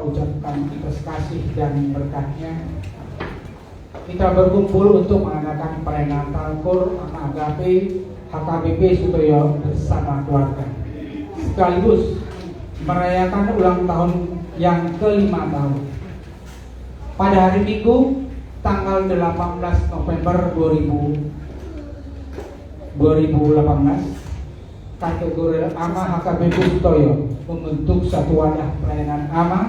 ucapkan atas kasih dan berkatnya, kita berkumpul untuk mengadakan perayaan Natal KOR Ama Agape HKBP Sutoyo bersama keluarga, sekaligus merayakan ulang tahun yang ke-5 tahun. Pada hari Minggu tanggal 18 November 2018, kategori AMA HKBP Sutoyo membentuk satu wadah pelayanan AMA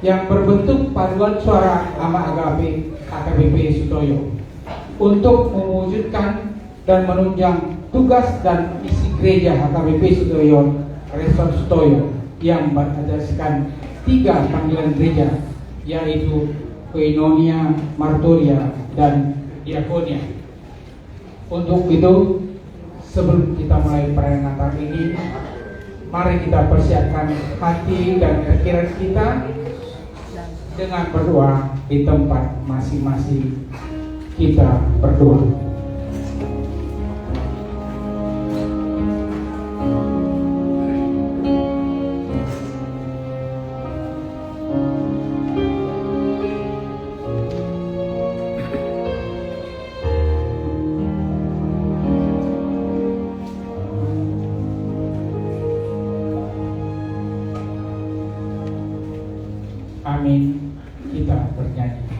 yang berbentuk paduan suara AMA Agape HKBP Sutoyo untuk mewujudkan dan menunjang tugas dan isi gereja HKBP Sutoyo Resort Sutoyo yang berdasarkan 3 panggilan gereja, yaitu koinonia, marturia, dan diakonia. Untuk itu, sebelum kita mulai perayaan Natal ini, mari kita persiapkan hati dan pikiran kita dengan berdoa di tempat masing-masing. Kita berdoa. Amin. Kita bernyanyi.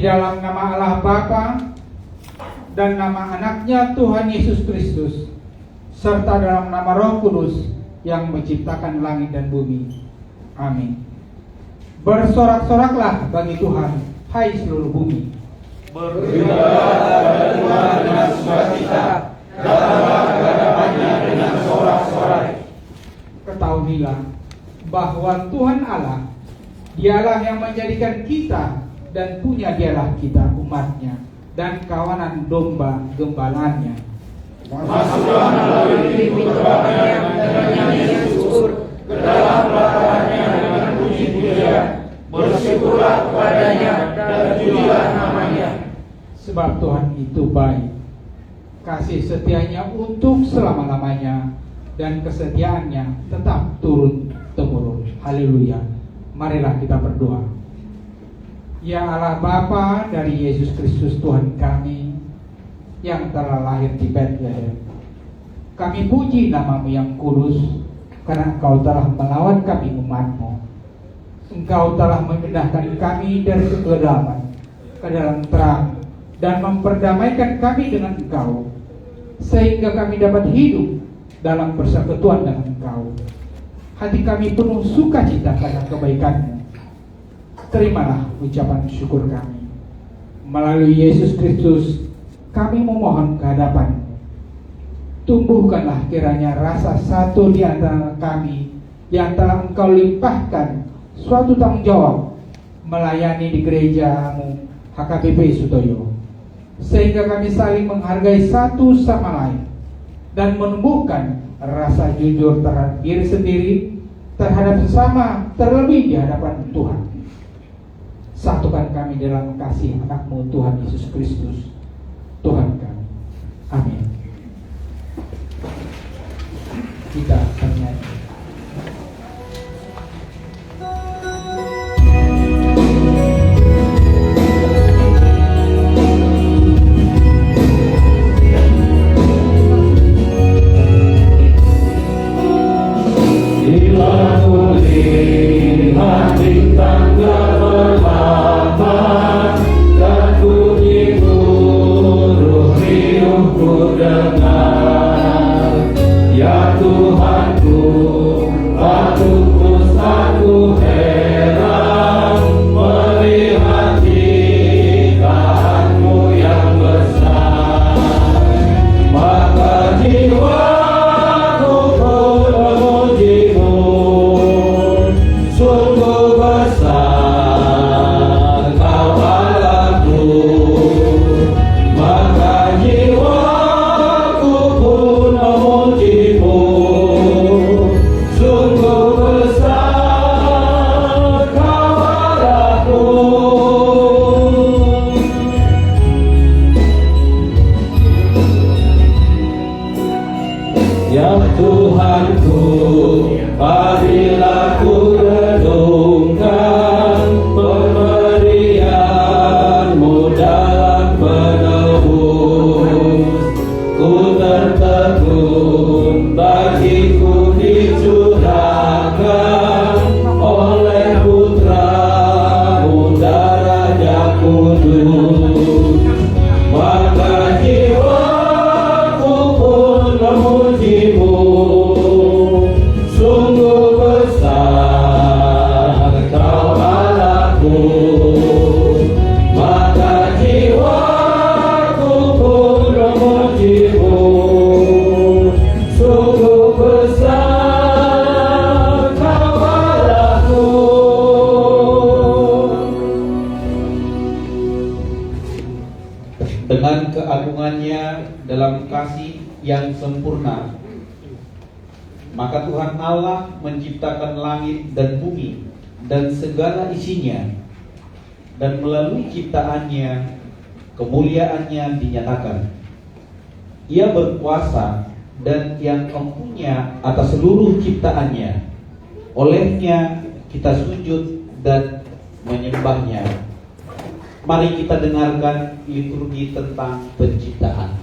Dalam nama Allah Bapa dan nama anaknya Tuhan Yesus Kristus, serta dalam nama Roh Kudus yang menciptakan langit dan bumi. Amin. Bersorak-soraklah bagi Tuhan, hai seluruh bumi. Beribadah kepada Tuhan dengan sukacita, datanglah ke hadapannya dengan sorak-sorai. Ketahuilah bahwa Tuhan Allah, Dialah yang menjadikan kita dan punya Dialah kita umatnya dan kawanan domba gembalanya. Masuklah melalui pintu gerbangnya dengan nyanyian syukur, ke dalam pelayanannya dengan puji-pujian. Bersyukurlah kepadanya dan pujilah namanya. Sebab Tuhan itu baik, kasih setianya untuk selama-lamanya, dan kesetiaannya tetap turun-temurun. Haleluya. Marilah kita berdoa. Ya Allah Bapa dari Yesus Kristus Tuhan kami yang telah lahir di Bethlehem, kami puji nama-Mu yang kudus, karena Engkau telah melawan kami umat-Mu. Engkau telah memindahkan kami dari kegelapan ke dalam terang dan memperdamaikan kami dengan Engkau, sehingga kami dapat hidup dalam persekutuan dengan Engkau. Hati kami penuh sukacita karena kebaikan-Mu. Terimalah ucapan syukur kami. Melalui Yesus Kristus kami memohon kehadapan. Tumbuhkanlah kiranya rasa satu di antara kami, di antara Engkau limpahkan suatu tanggung jawab melayani di gerejamu HKBP Sutoyo, sehingga kami saling menghargai satu sama lain dan menumbuhkan rasa jujur terhadap diri sendiri, terhadap sesama, terlebih di hadapan Tuhan. Satukan kami dalam kasih anak-Mu Tuhan Yesus Kristus, Tuhan kami. Amin. Kita akan nyanyi. Dengan keagungannya dalam kasih yang sempurna, maka Tuhan Allah menciptakan langit dan bumi dan segala isinya, dan melalui ciptaannya kemuliaannya dinyatakan. Ia berkuasa dan yang empunya atas seluruh ciptaannya. Olehnya kita sujud dan menyembahnya. Mari kita dengarkan liturgi tentang penciptaan.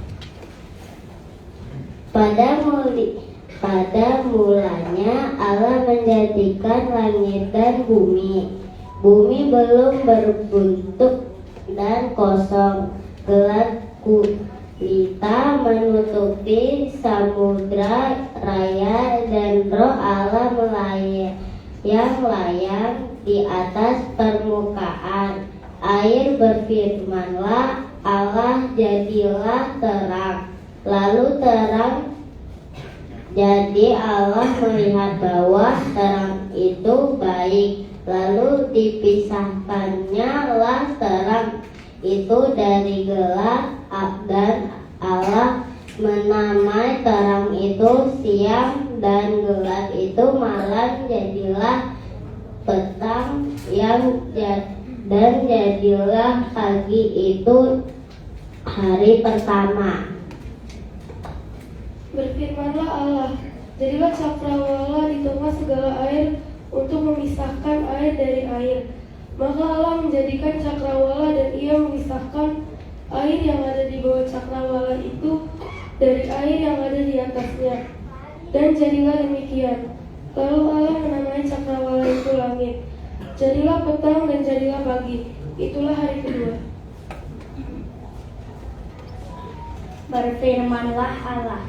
Pada mulanya Allah menjadikan langit dan bumi. Bumi belum berbentuk dan kosong. Gelap gulita menutupi samudra raya, dan Roh Allah melayang-layang di atas permukaan air. Berfirmanlah Allah, jadilah terang. Lalu terang jadi. Allah melihat bahwa terang itu baik. Lalu dipisahkannya lah terang itu dari gelap, dan Allah menamai terang itu siang, dan gelap itu malam. Jadilah petang dan jadilah pagi itu hari pertama. Berfirmanlah Allah, jadilah cakrawala di tengah segala air untuk memisahkan air dari air. Maka Allah menjadikan cakrawala, dan Ia memisahkan air yang ada di bawah cakrawala itu dari air yang ada di atasnya. Dan jadilah demikian. Lalu Allah menamai cakrawala itu langit. Jadilah petang dan jadilah pagi. Itulah hari kedua. Berfirmanlah Allah,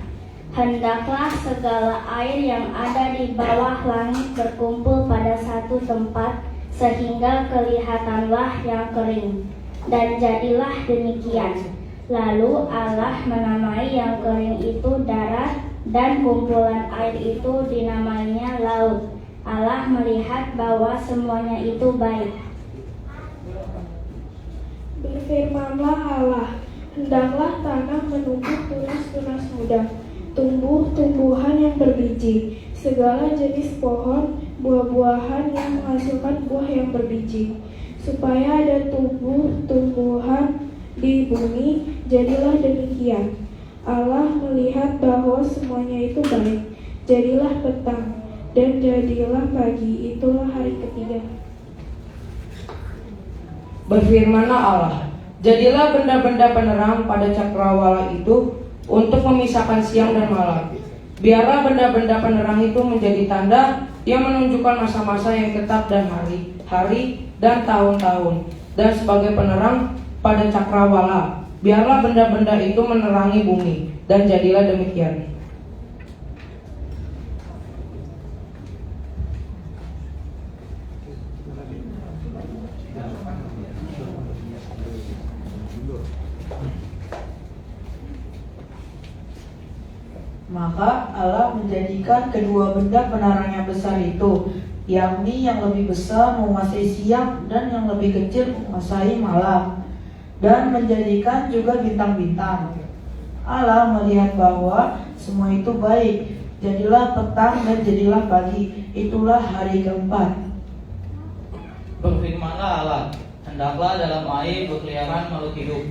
hendaklah segala air yang ada di bawah langit berkumpul pada satu tempat, sehingga kelihatanlah yang kering. Dan jadilah demikian. Lalu Allah menamai yang kering itu darat, dan kumpulan air itu dinamainya laut. Allah melihat bahwa semuanya itu baik. Berfirmanlah Allah, hendaklah tanah menumbuh tunas-tunas muda, tumbuh-tumbuhan yang berbiji, segala jenis pohon, buah-buahan yang menghasilkan buah yang berbiji, supaya ada tumbuh-tumbuhan di bumi. Jadilah demikian. Allah melihat bahwa semuanya itu baik. Jadilah petang dan jadilah pagi. Itulah hari ketiga. Berfirmanlah Allah, jadilah benda-benda penerang pada cakrawala itu untuk memisahkan siang dan malam. Biarlah benda-benda penerang itu menjadi tanda yang menunjukkan masa-masa yang tetap dan hari-hari dan tahun-tahun, dan sebagai penerang pada cakrawala. Biarlah benda-benda itu menerangi bumi, dan jadilah demikian. Maka Allah menjadikan kedua benda penerang yang besar itu, yakni yang lebih besar menguasai siang dan yang lebih kecil menguasai malam, dan menjadikan juga bintang-bintang. Allah melihat bahwa semua itu baik. Jadilah petang dan jadilah pagi. Itulah hari keempat. Berfirmanlah Allah, hendaklah dalam air berkeliaran makhluk hidup,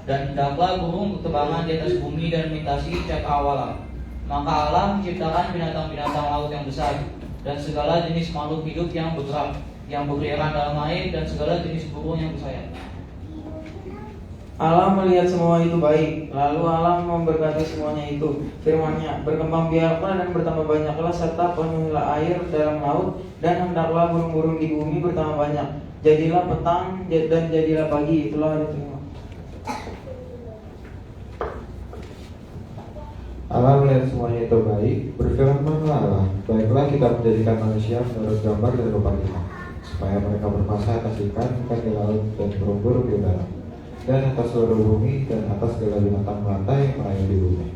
dan hendaklah burung berterbangan di atas bumi dan melintasi cakrawala. Maka Allah menciptakan binatang-binatang laut yang besar, dan segala jenis makhluk hidup yang bergerak, yang berkeliaran dalam air, dan segala jenis burung yang bersayap. Allah melihat semua itu baik. Lalu Allah memberkati semuanya itu. Firman-Nya, berkembang biaklah dan bertambah banyaklah, serta penuhilah air dalam laut, dan hendaklah burung-burung di bumi bertambah banyak. Jadilah petang dan jadilah pagi. Itulah hari kelima. Allah melihat semuanya itu baik. Berfirmanlah Allah, baiklah kita menjadikan manusia menurut gambar dan rupa kita, supaya mereka berkuasa atas ikan di laut dan burung-burung di udara, dan atas seluruh bumi, dan atas segala binatang melata yang merayap di bumi.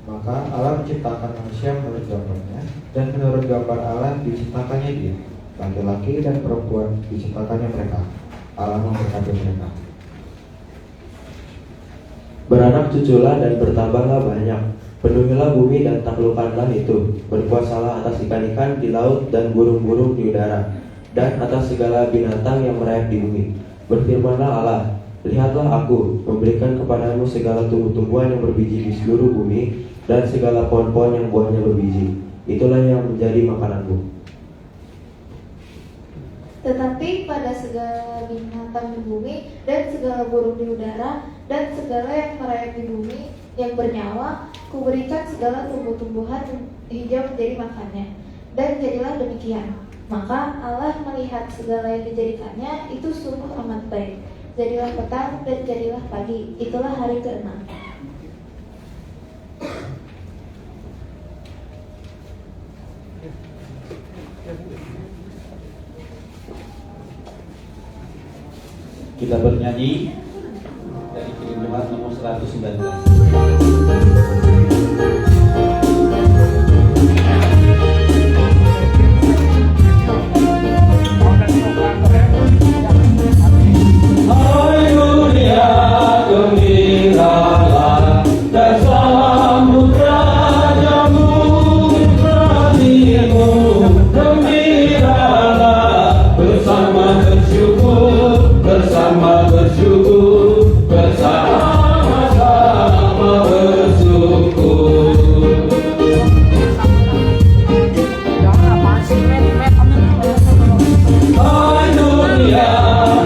Maka Allah menciptakan manusia menurut gambarnya, dan menurut gambar Allah diciptakannya dia, laki-laki dan perempuan diciptakannya mereka. Allah memberkati mereka. Beranak cuculah dan bertambahlah banyak, penuhilah bumi dan taklukkanlah itu, berkuasalah atas ikan-ikan di laut dan burung-burung di udara, dan atas segala binatang yang merayap di bumi. Berfirmanlah Allah, lihatlah aku memberikan kepadamu segala tumbuh-tumbuhan yang berbiji di seluruh bumi, dan segala pohon-pohon yang buahnya berbiji. Itulah yang menjadi makananmu. Tetapi pada segala binatang di bumi dan segala burung di udara dan segala yang merayap di bumi yang bernyawa, kuberikan segala tumbuh-tumbuhan hijau menjadi makannya. Dan jadilah demikian. Maka Allah melihat segala yang dijadikannya itu sungguh amat baik. Jadilah petang dan jadilah pagi. Itulah hari ke-6. Kita bernyanyi dari Kirim Jemaat nomor 119. Hai dunia, gembiralah dan sambut rajamu, beranimu, gembiralah bersama bersyukur, bersama sama-sama bersyukur. Hai dunia,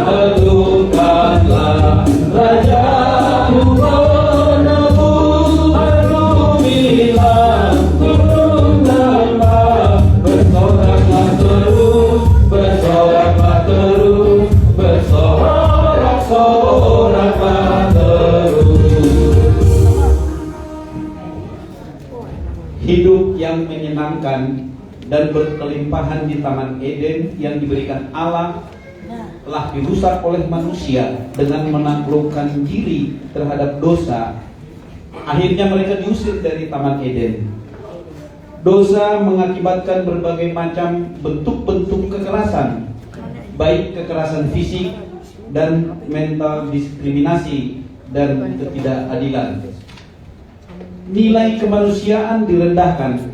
teduhkanlah Rajamu menebus, berbumilah, turun tambah, bersoraklah terus, bersoraklah terus, bersorak-soraklah terus. Hidup yang menyenangkan dan berkelimpahan di Taman Eden yang diberikan Allah telah dirusak oleh manusia dengan menaklukkan diri terhadap dosa, akhirnya mereka diusir dari Taman Eden. Dosa mengakibatkan berbagai macam bentuk-bentuk kekerasan, baik kekerasan fisik dan mental, diskriminasi dan ketidakadilan. Nilai kemanusiaan direndahkan,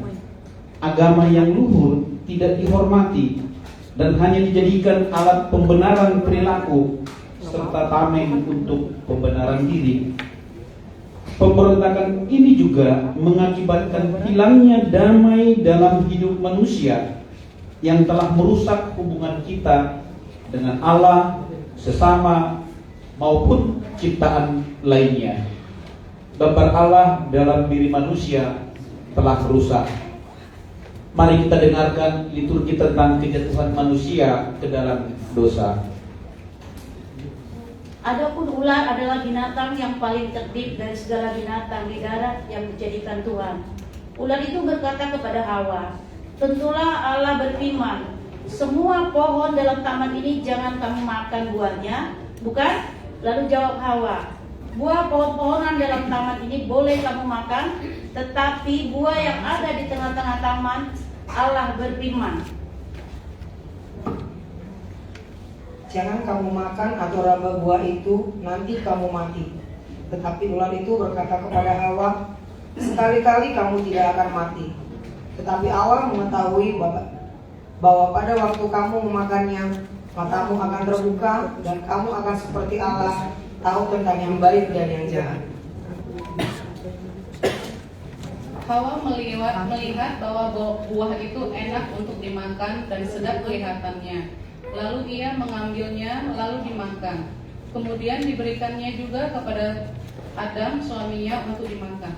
agama yang luhur tidak dihormati dan hanya dijadikan alat pembenaran perilaku serta tameng untuk pembenaran diri. Pemberontakan ini juga mengakibatkan hilangnya damai dalam hidup manusia yang telah merusak hubungan kita dengan Allah, sesama, maupun ciptaan lainnya. Gambar Allah dalam diri manusia telah rusak. Mari kita dengarkan liturgi tentang kejatuhan manusia ke dalam dosa. Adapun ular adalah binatang yang paling cerdik dari segala binatang di darat yang dijadikan Tuhan. Ular itu berkata kepada Hawa, "Tentulah Allah berfirman, semua pohon dalam taman ini jangan kamu makan buahnya, bukan?" Lalu jawab Hawa, "Buah pohon-pohonan dalam taman ini boleh kamu makan, tetapi buah yang ada di tengah-tengah taman, Allah berfirman, jangan kamu makan atau raba buah itu, nanti kamu mati." Tetapi ular itu berkata kepada Hawa, "Sekali-kali kamu tidak akan mati." Tetapi Allah mengetahui bahwa pada waktu kamu memakannya, matamu akan terbuka dan kamu akan seperti Allah, tahu tentang yang baik dan yang jahat. Hawa melihat bahwa buah itu enak untuk dimakan dan sedap kelihatannya. Lalu ia mengambilnya lalu dimakan. Kemudian diberikannya juga kepada Adam suaminya untuk dimakan.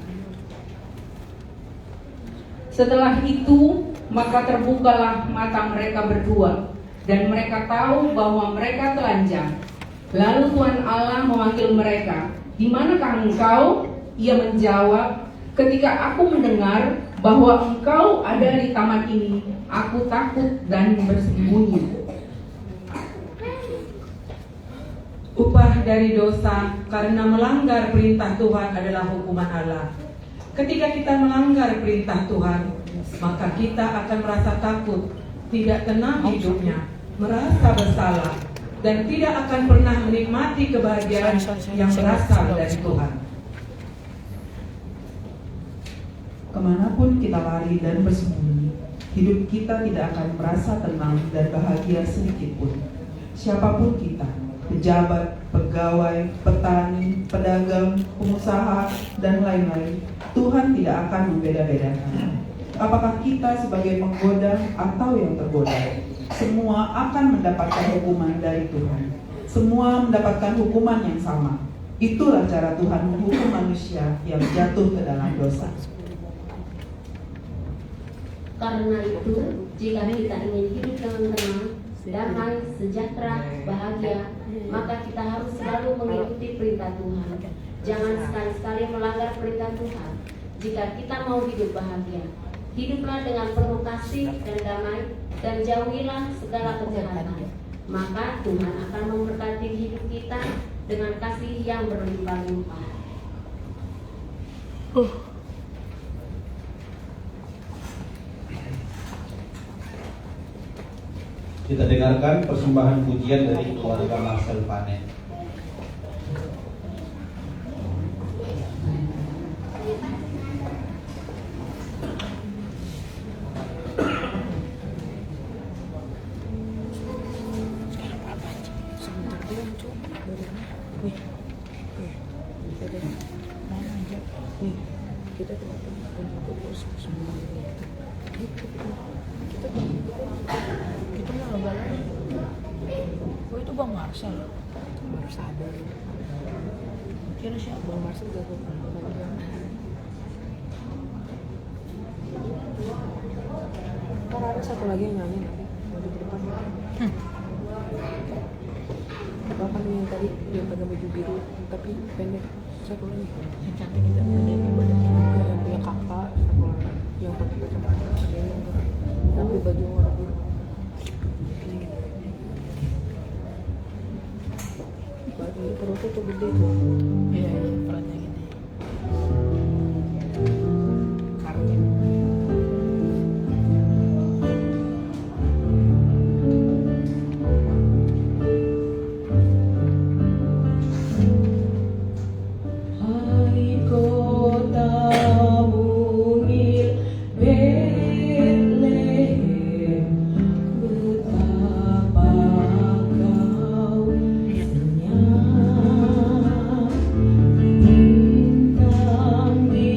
Setelah itu, maka terbukalah mata mereka berdua, dan mereka tahu bahwa mereka telanjang. Lalu Tuhan Allah memanggil mereka, "Di manakah engkau?" Ia menjawab, "Ketika aku mendengar bahwa engkau ada di taman ini, aku takut dan bersembunyi." Upah dari dosa karena melanggar perintah Tuhan adalah hukuman Allah. Ketika kita melanggar perintah Tuhan, maka kita akan merasa takut, tidak tenang hidupnya, merasa bersalah, dan tidak akan pernah menikmati kebahagiaan yang berasal dari Tuhan. Kemanapun kita lari dan bersembunyi, hidup kita tidak akan merasa tenang dan bahagia sedikit pun. Siapapun kita, pejabat, pegawai, petani, pedagang, pengusaha, dan lain-lain, Tuhan tidak akan membeda-bedakan. Apakah kita sebagai penggoda atau yang tergoda, semua akan mendapatkan hukuman dari Tuhan. Semua mendapatkan hukuman yang sama. Itulah cara Tuhan menghukum manusia yang jatuh ke dalam dosa. Karena itu, jika kita ingin hidup dengan tenang, damai, sejahtera, bahagia, maka kita harus selalu mengikuti perintah Tuhan. Jangan sekali-sekali melanggar perintah Tuhan. Jika kita mau hidup bahagia, hiduplah dengan penuh kasih dan damai, dan jauhilah segala kejahatan. Maka Tuhan akan memberkati hidup kita dengan kasih yang berlimpah-limpah. Kita dengarkan persembahan pujian dari keluarga Marcel Panen. Oh itu Bang Marcel baru sadar. Kira siapa Bang Marcel gak Ntar ada satu lagi yang nyanyi nanti mau di depan. Bapak yang tadi dia pakai baju biru tapi pendek. Satu lagi yang cantik itu pendek yang punya kakak yang pakai kacamata tapi baju warna biru. perutnya tuh gede tuh. Iya perutnya gede. Karya. Hai kota mungil Betlehem, betapa kau senyap. Bintang di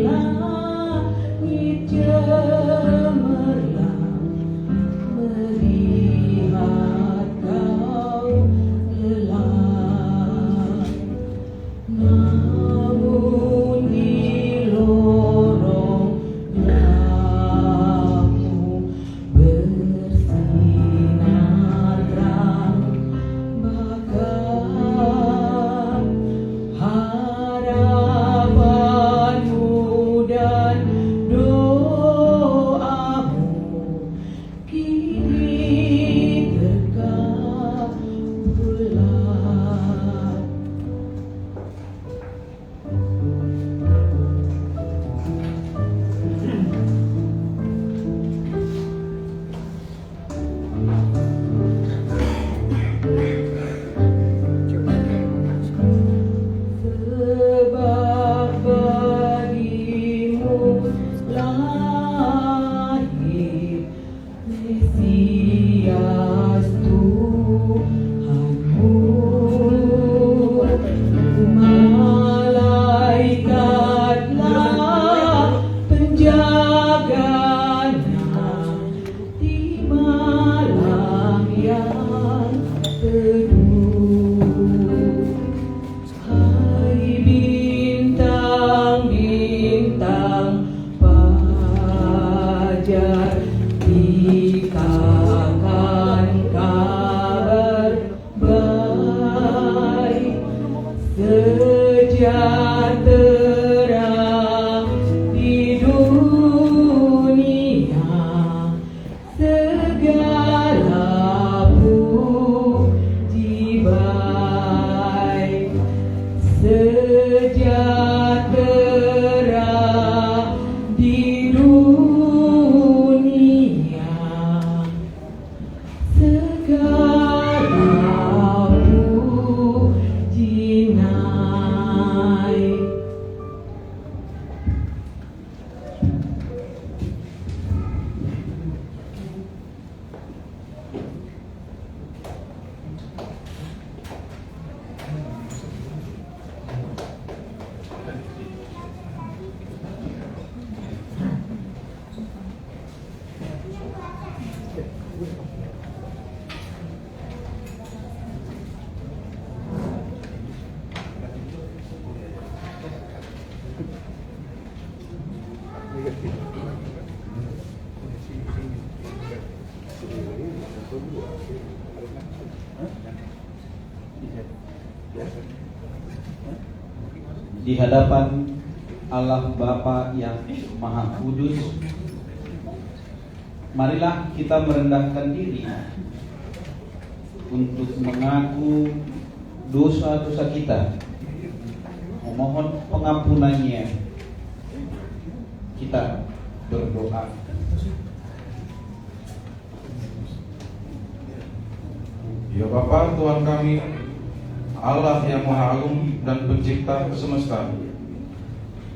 langit cemerlang, melihat kau lelah. Namun di lorong gelapmu bersinar terang bakar harapanmu dan doamu kini terkabulkan. Sebab bagimu lahir Mesias Tuhanmu. Malaikatlah penjaganya di malam yang teduh. Hai bintang-bintang fajar, berikan kabar baik. Sejahtera di dunia, segala puji baik. Sejahtera di dunia, segala puji naik. Di hadapan Allah Bapa yang Maha Kudus, marilah kita merendahkan diri untuk mengaku dosa-dosa kita, memohon pengampunannya. Kita berdoa. Ya Bapa Tuhan kami, Allah yang Maha Agung dan Pencipta semesta,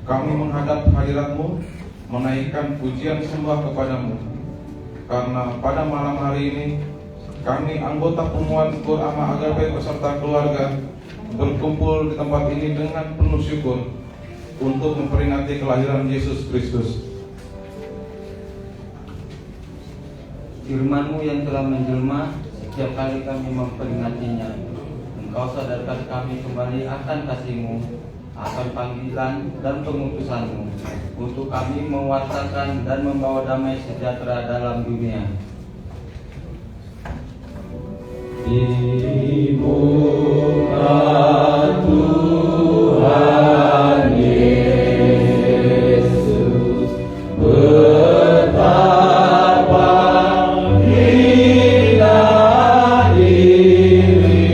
kami menghadap hadirat-Mu, menaikkan pujian sembah kepadamu, karena pada malam hari ini kami anggota pemuat Kurama Agape beserta keluarga berkumpul di tempat ini dengan penuh syukur untuk memperingati kelahiran Yesus Kristus. Firman-Mu yang telah menjelma, setiap kali kami memperingatinya, Engkau sadarkan kami kembali akan kasih-Mu, akan panggilan dan pengutusan-Mu, untuk kami mewartakan dan membawa damai sejahtera dalam dunia. Di muka Tuhan Yesus, betapa hina diriku.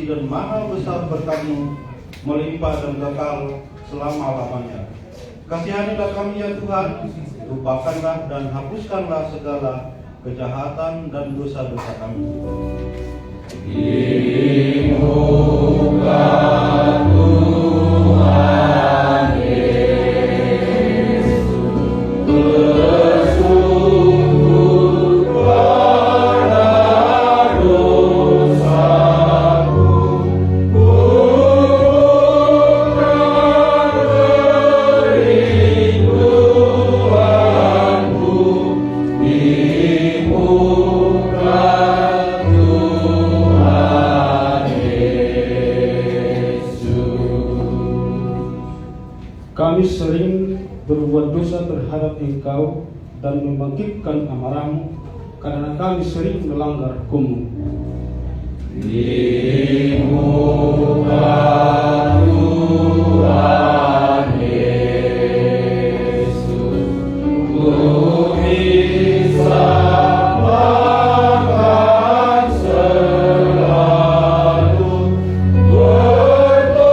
kasih dan mahal besar berkat-Mu melimpah dan kekal selama-lamanya. Kasihanilah kami ya Tuhan, lupakanlah dan hapuskanlah segala kejahatan dan dosa-dosa kami. Di muka Tuhan Yesus bersungguh pada dosaku, bukan kerinduanku di muka Kami sering berbuat dosa terhadap Engkau dan membangkitkan amarah-Mu karena kami sering melanggar hukum-Mu. Di muka Tuhan Yesus ku bisa makan selalu, bertobat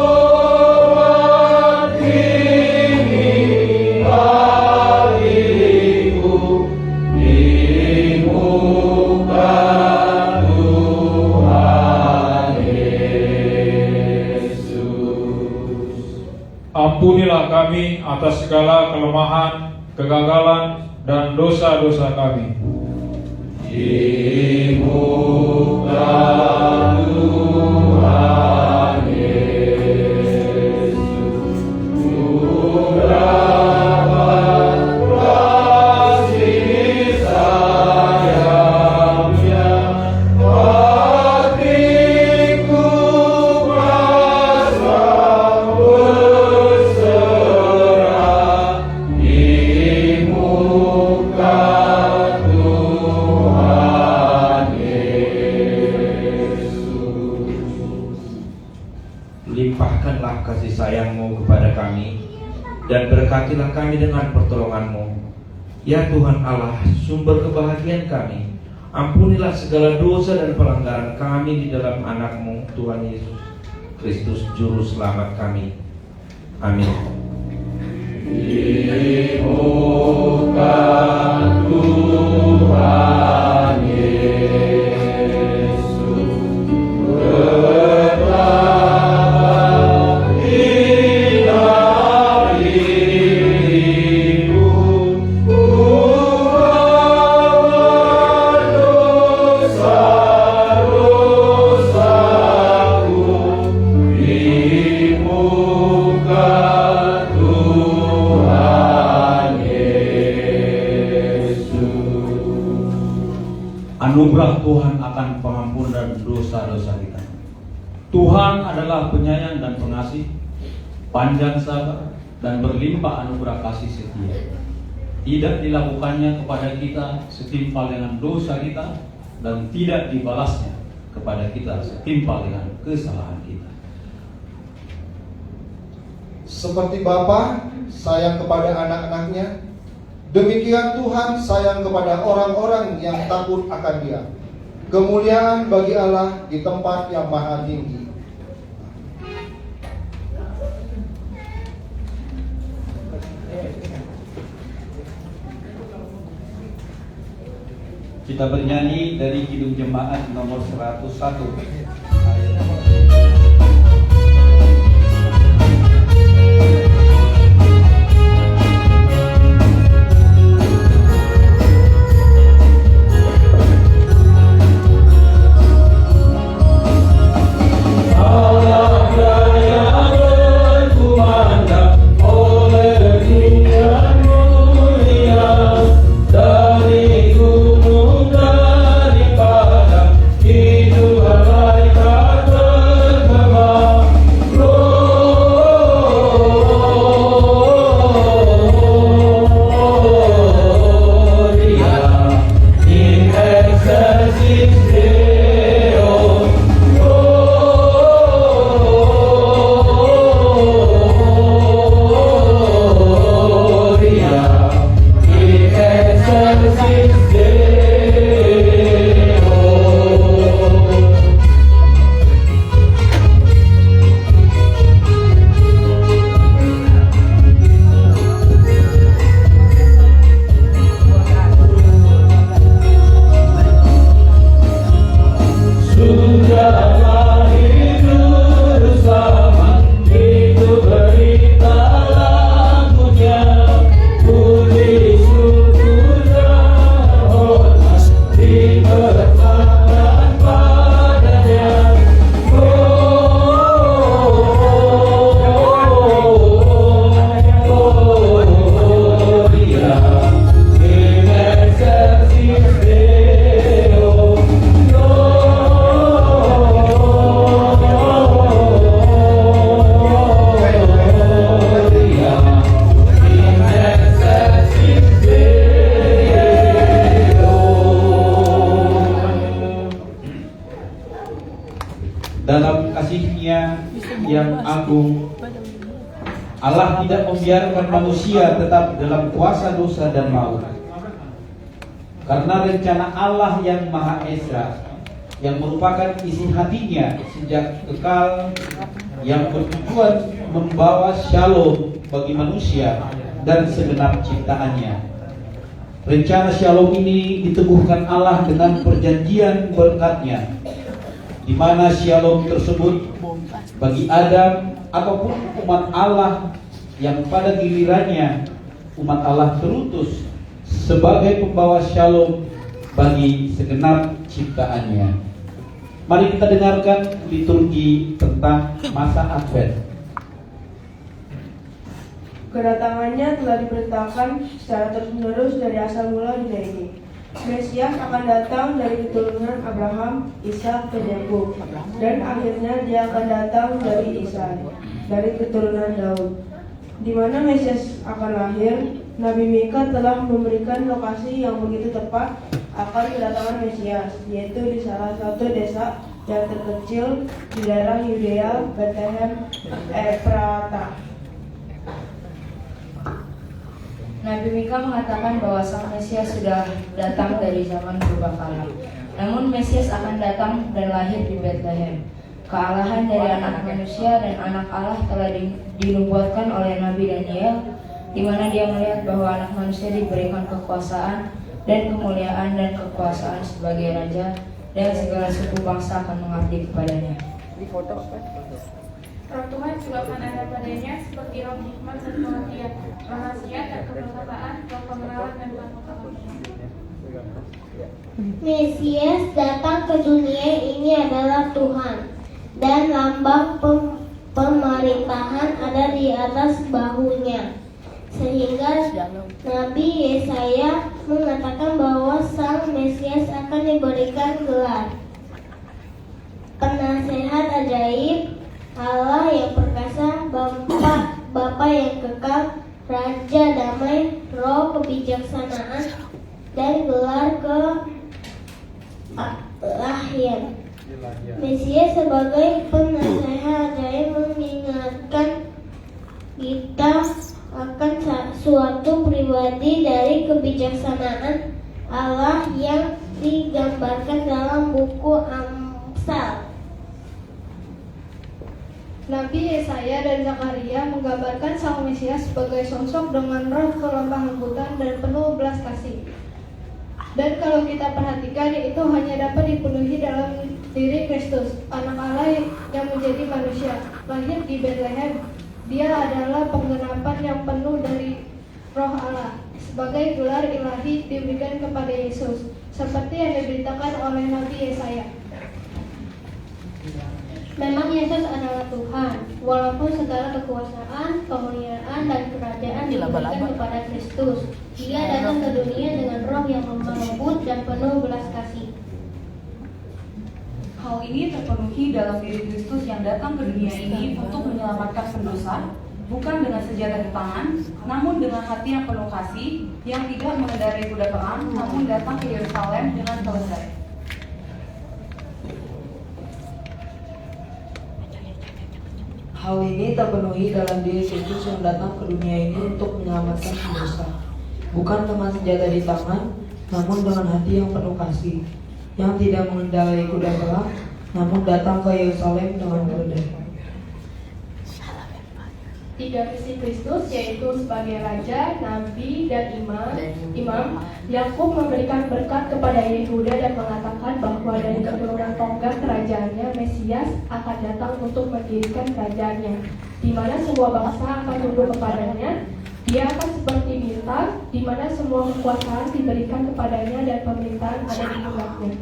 kini hariku di muka Tuhan Yesus. Ampunilah kami atas segala kelemahan, kegagalan, dan dosa-dosa kami. Di muka Tuhan Yesus ku dapat kasih sayangnya, hatiku pasrah berserah di muka Tuhan Yesus. Limpahkanlah kasih sayang-Mu kepada kami, dan berkatilah kami dengan pertolongan-Mu. Ya Tuhan Allah, sumber kebahagiaan kami, ampunilah segala dosa dan pelanggaran kami di dalam anak-Mu, Tuhan Yesus Kristus, Juru Selamat kami. Amin. Di muka Tuhan Yesus bertambah hina diriku, ku bawa dosa-dosaku di muka Tuhan Yesus. Anugerah Tuhan akan pengampunan dosa-dosa kita. Tuhan adalah penyayang dan pengasih, panjang sabar, dan berlimpah anugerah kasih setia. Tidak dilakukannya kepada kita setimpal dengan dosa kita, dan tidak dibalasnya kepada kita setimpal dengan kesalahan kita. Seperti Bapa sayang kepada anak-anaknya, demikian Tuhan sayang kepada orang-orang yang takut akan Dia. Kemuliaan bagi Allah di tempat yang maha tinggi. Kita bernyanyi dari Kidung Jemaat nomor 101. Dari gunung daripada hidup yang agung. Allah tidak membiarkan manusia tetap dalam kuasa dosa dan maut. Karena rencana Allah yang Maha Esa, yang merupakan isi hatinya sejak kekal, yang bertujuan membawa shalom bagi manusia dan segenap ciptaannya. Rencana shalom ini diteguhkan Allah dengan perjanjian berkatnya, di mana shalom tersebut bagi Adam ataupun umat Allah yang pada gilirannya umat Allah terutus sebagai pembawa shalom bagi segenap ciptaannya. Mari kita dengarkan liturgi tentang masa Advent. Kedatangannya telah diberitakan secara terus-menerus dari asal mula dunia ini. Mesias akan datang dari keturunan Abraham, Ishak, dan Yakub, dan akhirnya dia akan datang dari Isa, dari keturunan Daud. Di mana Mesias akan lahir, Nabi Mika telah memberikan lokasi yang begitu tepat akan kedatangan Mesias, yaitu di salah satu desa yang terkecil di daerah Yudea, Bethlehem, Efrata. Nabi Mika mengatakan bahwa Sang Mesias sudah datang dari zaman purbakala. Namun Mesias akan datang dan lahir di Bethlehem. Kealahan dari anak manusia dan anak Allah telah dinubuatkan oleh Nabi Daniel, di mana dia melihat bahwa anak manusia diberikan kekuasaan dan kemuliaan dan kekuasaan sebagai raja, dan segala suku bangsa akan mengabdi kepadanya. Roh Tuhan juga akan ada padanya seperti roh hikmat dan pengertian, rahasia dan kebesaran, roh pengenalan dan pengetahuan. Mesias datang ke dunia ini adalah Tuhan, dan lambang pemerintahan ada di atas bahunya. Sehingga Nabi Yesaya mengatakan bahwa Sang Mesias akan diberikan gelar Penasehat Ajaib, Allah yang perkasa, Bapa yang kekal, Raja Damai, Roh Kebijaksanaan, dan gelar Kelahian. Mesias sebagai penasehat ajaib mengingatkan kita akan suatu pribadi dari kebijaksanaan Allah yang digambarkan dalam buku Amsal. Nabi Yesaya dan Zakaria menggambarkan Sang Mesias sebagai sosok dengan roh kelemah lembutan dan penuh belas kasih. Dan kalau kita perhatikan, itu hanya dapat dipenuhi dalam diri Kristus, anak Allah yang menjadi manusia, lahir di Bethlehem. Dia adalah penggenapan yang penuh dari roh Allah. Sebagai gelar ilahi diberikan kepada Yesus, seperti yang diberitakan oleh Nabi Yesaya. Memang Yesus adalah Tuhan, walaupun segala kekuasaan, kemuliaan, dan kerajaan diberikan kepada Kristus. Dia datang ke dunia dengan roh yang lemah lembut dan penuh belas kasih. Hal ini terpenuhi dalam diri Kristus yang datang ke dunia ini untuk menyelamatkan pendosa, bukan dengan senjata di tangan, namun dengan hati yang penuh kasih, yang tidak mengendarai kuda perang, namun datang ke Yerusalem dengan keledai. Hal ini terpenuhi dalam diri Kristus yang datang ke dunia ini untuk menyelamatkan pendosa, bukan dengan senjata di tangan, namun dengan hati yang penuh kasih, yang tidak mengendarai kuda perang, namun datang ke Yerusalem dengan keledai. Tiga misi Kristus, yaitu sebagai Raja, Nabi, dan Imam. Yakub memberikan berkat kepada Yehuda dan mengatakan bahwa dari keturunan tonggak kerajaannya Mesias akan datang untuk mendirikan kerajaannya, di mana semua bangsa akan tunduk kepadanya. Dia akan seperti bintang, di mana semua kekuasaan diberikan kepadanya dan pemerintahan ada di pundaknya.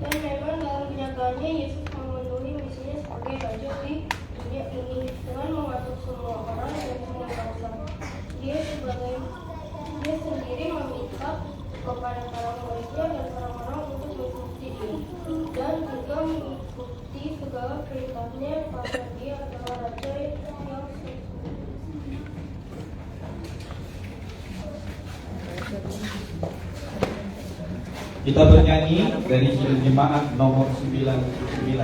Dan memang dalam kenyataannya Yesus memenuhi misinya sebagai Raja di dunia ini dengan mengatur semua orang dan semua bangsa. Dia sendiri meminta kepada para muridnya dan orang-orang untuk mengikuti dia dan juga mengikuti segala perintahnya karena dia adalah Raja yang Kita bernyanyi dari Jemaat nomor 99.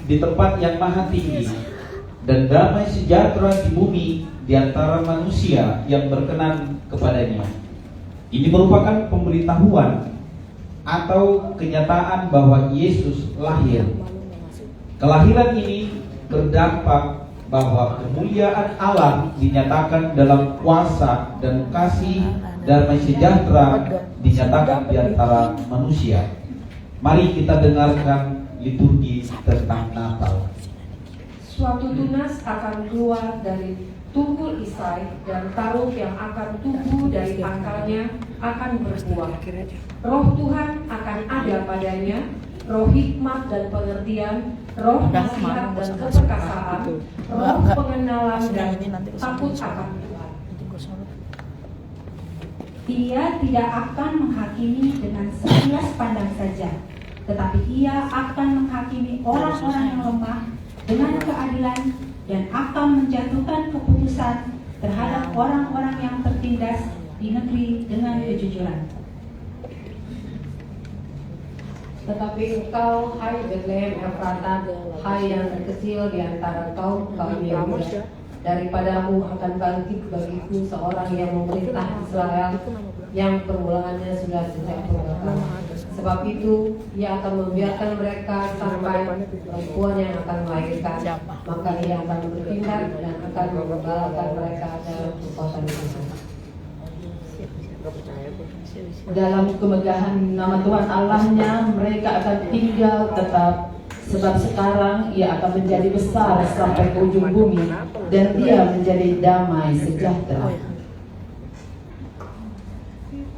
di tempat yang maha tinggi, dan damai sejahtera di bumi di antara manusia yang berkenan kepadanya. Ini merupakan pemberitahuan atau kenyataan bahwa Yesus lahir. Kelahiran ini berdampak bahwa kemuliaan Allah dinyatakan dalam kuasa dan kasih damai sejahtera dinyatakan di antara manusia. Mari kita dengarkan liturgi tentang Natal. Suatu tunas akan keluar dari tubuh Isai, dan taruh yang akan tumbuh dari akalnya akan berbuah. Roh Tuhan akan ada padanya, roh hikmat dan pengertian, roh nasihat dan keperkasaan, roh pengenalan dan takut akan Tuhan. Ia tidak akan menghakimi dengan sekilas pandang saja, tetapi ia akan menghakimi orang-orang yang lemah dengan keadilan dan akan menjatuhkan keputusan terhadap orang-orang yang tertindas di negeri dengan kejujuran. Tetapi engkau, hai Betlehem Efrata, hai yang terkecil di antara kaum Yehuda, daripadamu akan bangkit bagiku seorang yang memerintah Israel, yang permulangannya sudah sejak purbakala. Sebab itu ia akan membiarkan mereka sampai perempuan yang akan melahirkan, maka ia akan bertindak dan akan menggembalakan mereka dalam kekuatan itu. Dalam kemegahan nama Tuhan Allahnya mereka akan tinggal tetap, sebab sekarang ia akan menjadi besar sampai ke ujung bumi, dan ia menjadi damai sejahtera.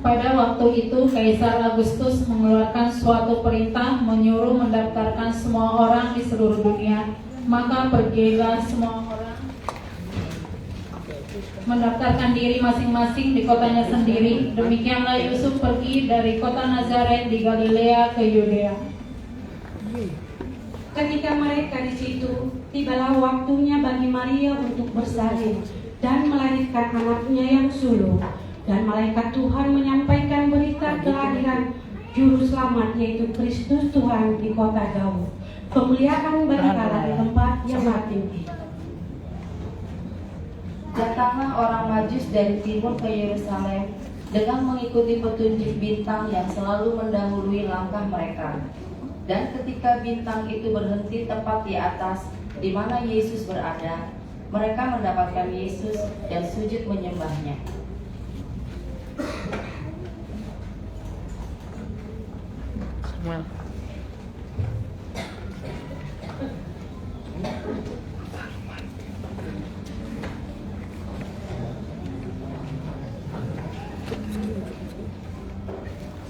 Pada waktu itu Kaisar Agustus mengeluarkan suatu perintah menyuruh mendaftarkan semua orang di seluruh dunia. Maka pergilah semua orang mendaftarkan diri masing-masing di kotanya sendiri. Demikianlah Yusuf pergi dari kota Nazaret di Galilea ke Yudea. Ketika mereka di situ, tibalah waktunya bagi Maria untuk bersalin dan melahirkan anaknya yang sulung. Dan malaikat Tuhan menyampaikan berita kelahiran Juru Selamat, yaitu Kristus Tuhan di kota Daud. Kemuliaan berkala di tempat yang maha tinggi. Datanglah orang Majus dari timur ke Yerusalem dengan mengikuti petunjuk bintang yang selalu mendahului langkah mereka. Dan ketika bintang itu berhenti tepat di atas di mana Yesus berada, mereka mendapatkan Yesus dan sujud menyembahnya. Samuel.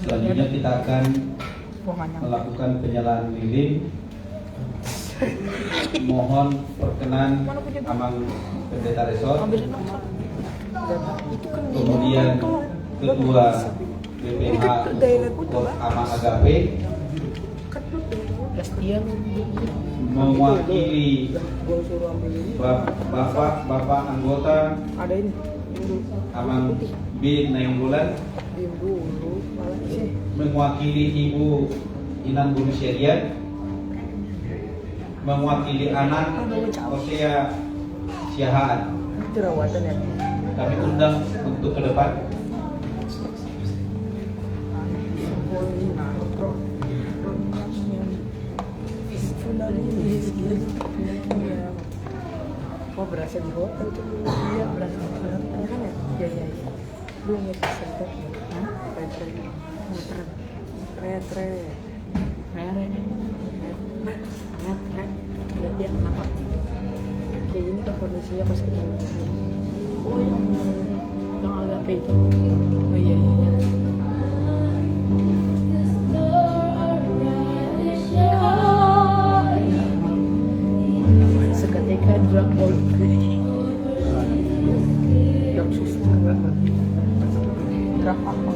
Selanjutnya kita akan melakukan penyalaan lilin. Mohon perkenan Amang Pendeta Resort, kemudian Ketua BPH untuk Amang Agape, mewakili Bapak anggota Amang B Nainggolan, mewakili Ibu Inang Bulu Syariat, mewakili anak Hosea Siahaan. Kami undang untuk ke depan. Oh, berasa di hotel tuh. Iya, berasa di hotel kan ya? Iya, iya, iya. Belum ya peserta. Hah? Retret. Lihat dia kenapa? Kayak gini kan kondisinya pas kita. Oh, yang agak itu. Oh iya, iya. Seketika drag ball. Drag suster. Drag apa?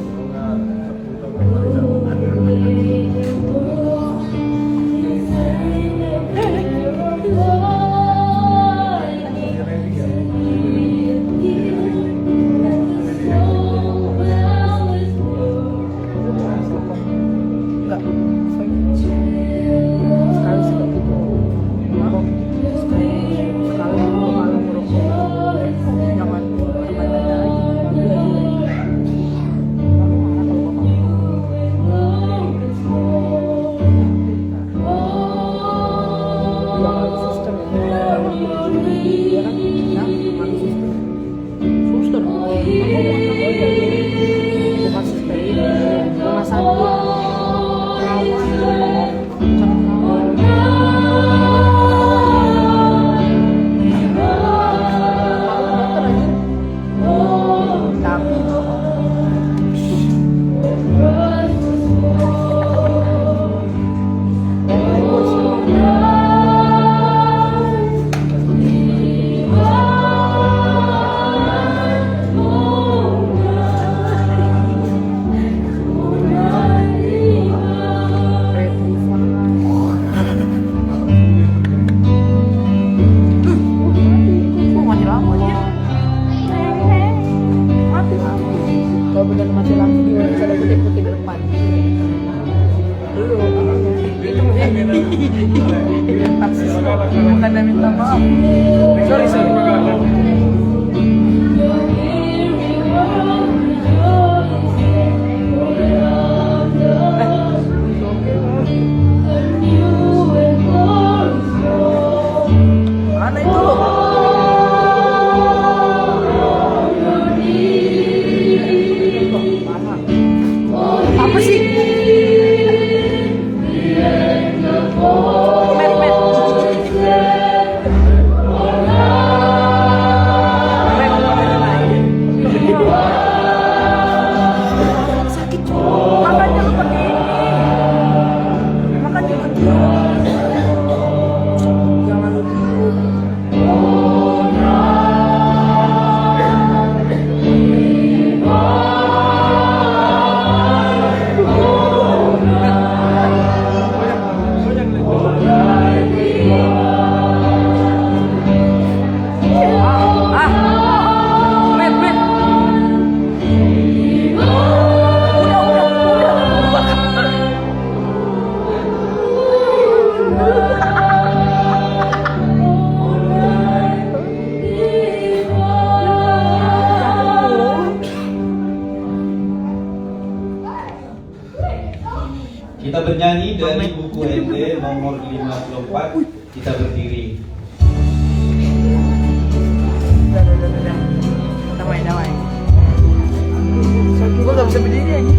dari buku NT nomor 54, kita berdiri. Damai. Gue gak bisa berdiri aja.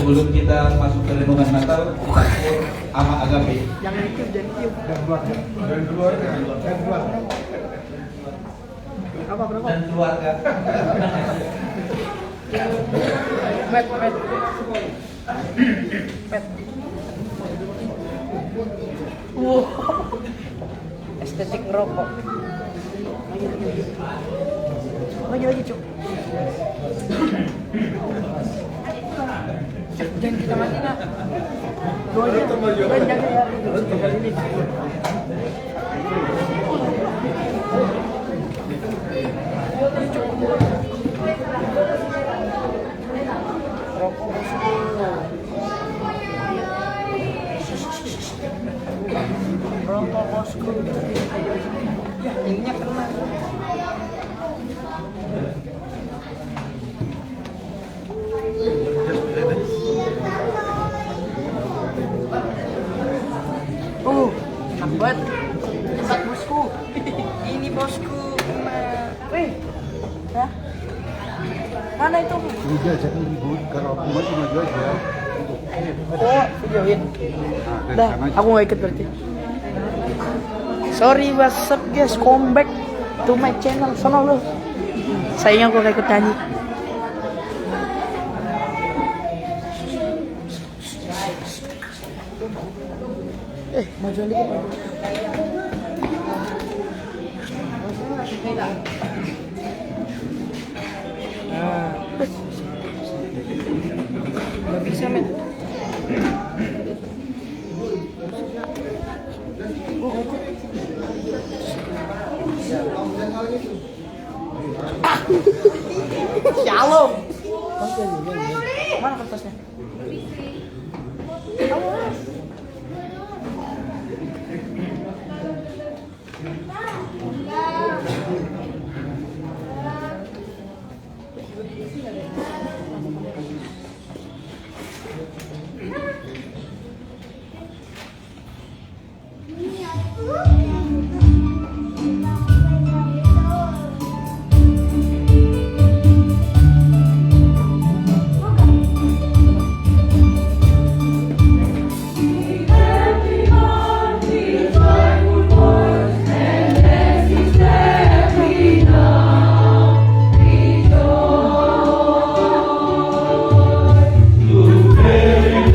Sebelum kita masuk ke renungan Natal, kita atur ama agape. Jangan tiup. Dan keluarga. Apa berapa? Dan keluarga. Pet. Wow. Estetik ngerokok. Lagi cuk. Jangan kita mati nak. Dua aja. Jangan ya. Ini. Rokok bosku. Rokok bosku. Ya, ininya kena. Buat bosku. Ini bosku. Weh. Ya. Mana itu? Udah jangan ribut, kalau aku maju aja. Oh, videoin. Dah, aku nggak ikut berarti. Sorry, WhatsApp guys, comeback. to my channel. Sono lu. Sayangnya gue gak ikut nyanyi. Maju dikit. Nah. Gak bisa, men. Shalom. Mana kertasnya? Very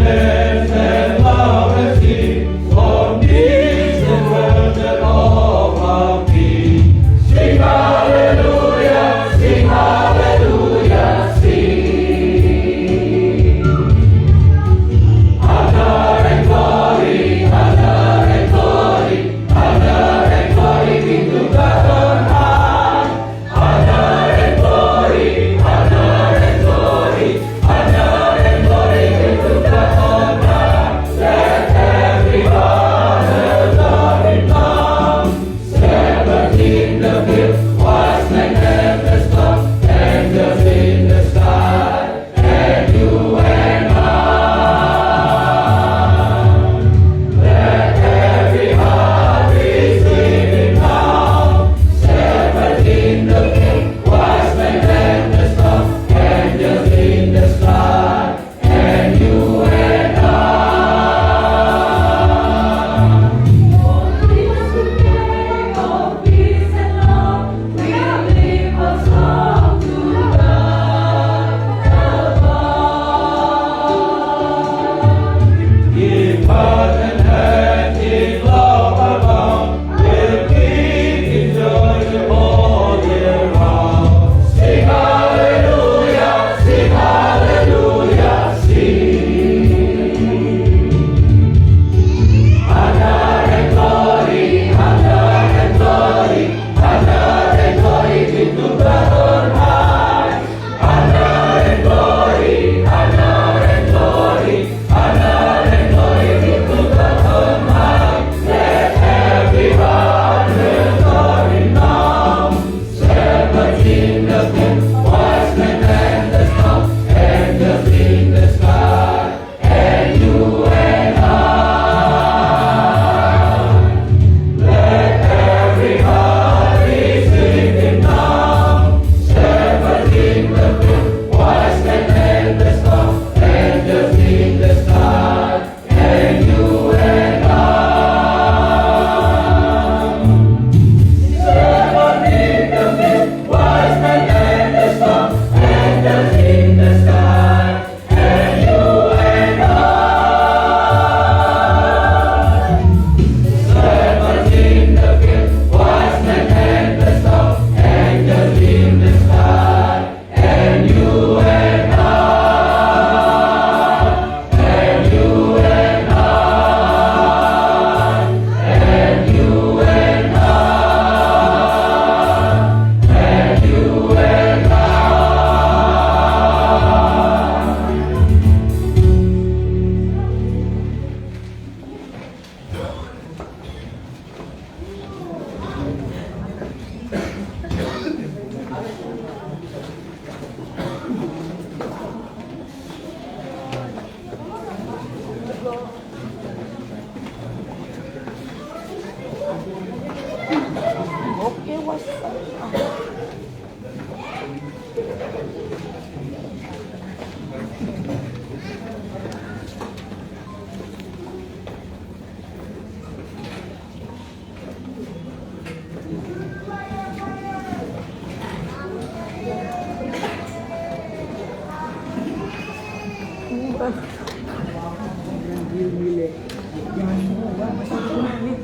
Jangan semua masih tengah nih.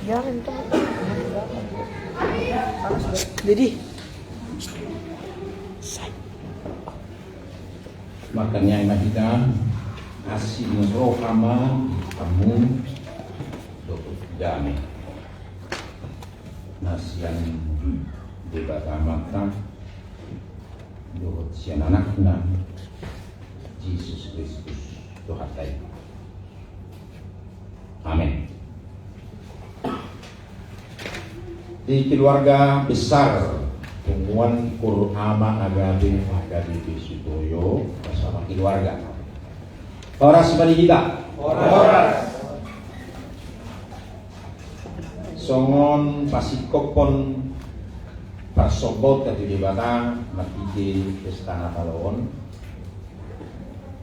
Jangan jadi makanya yang kita asih roh kama kamu dokter damai nasian debata mata dokter sian anaknya Yesus Kristus Tuhan kita. Amin. Di keluarga besar Tungguan Kurama Agabe Sutoyo bersama keluarga. Horas Balihita. Horas. Songon pasikopon parsobot kati di Batang matiki Istana Pahlawan.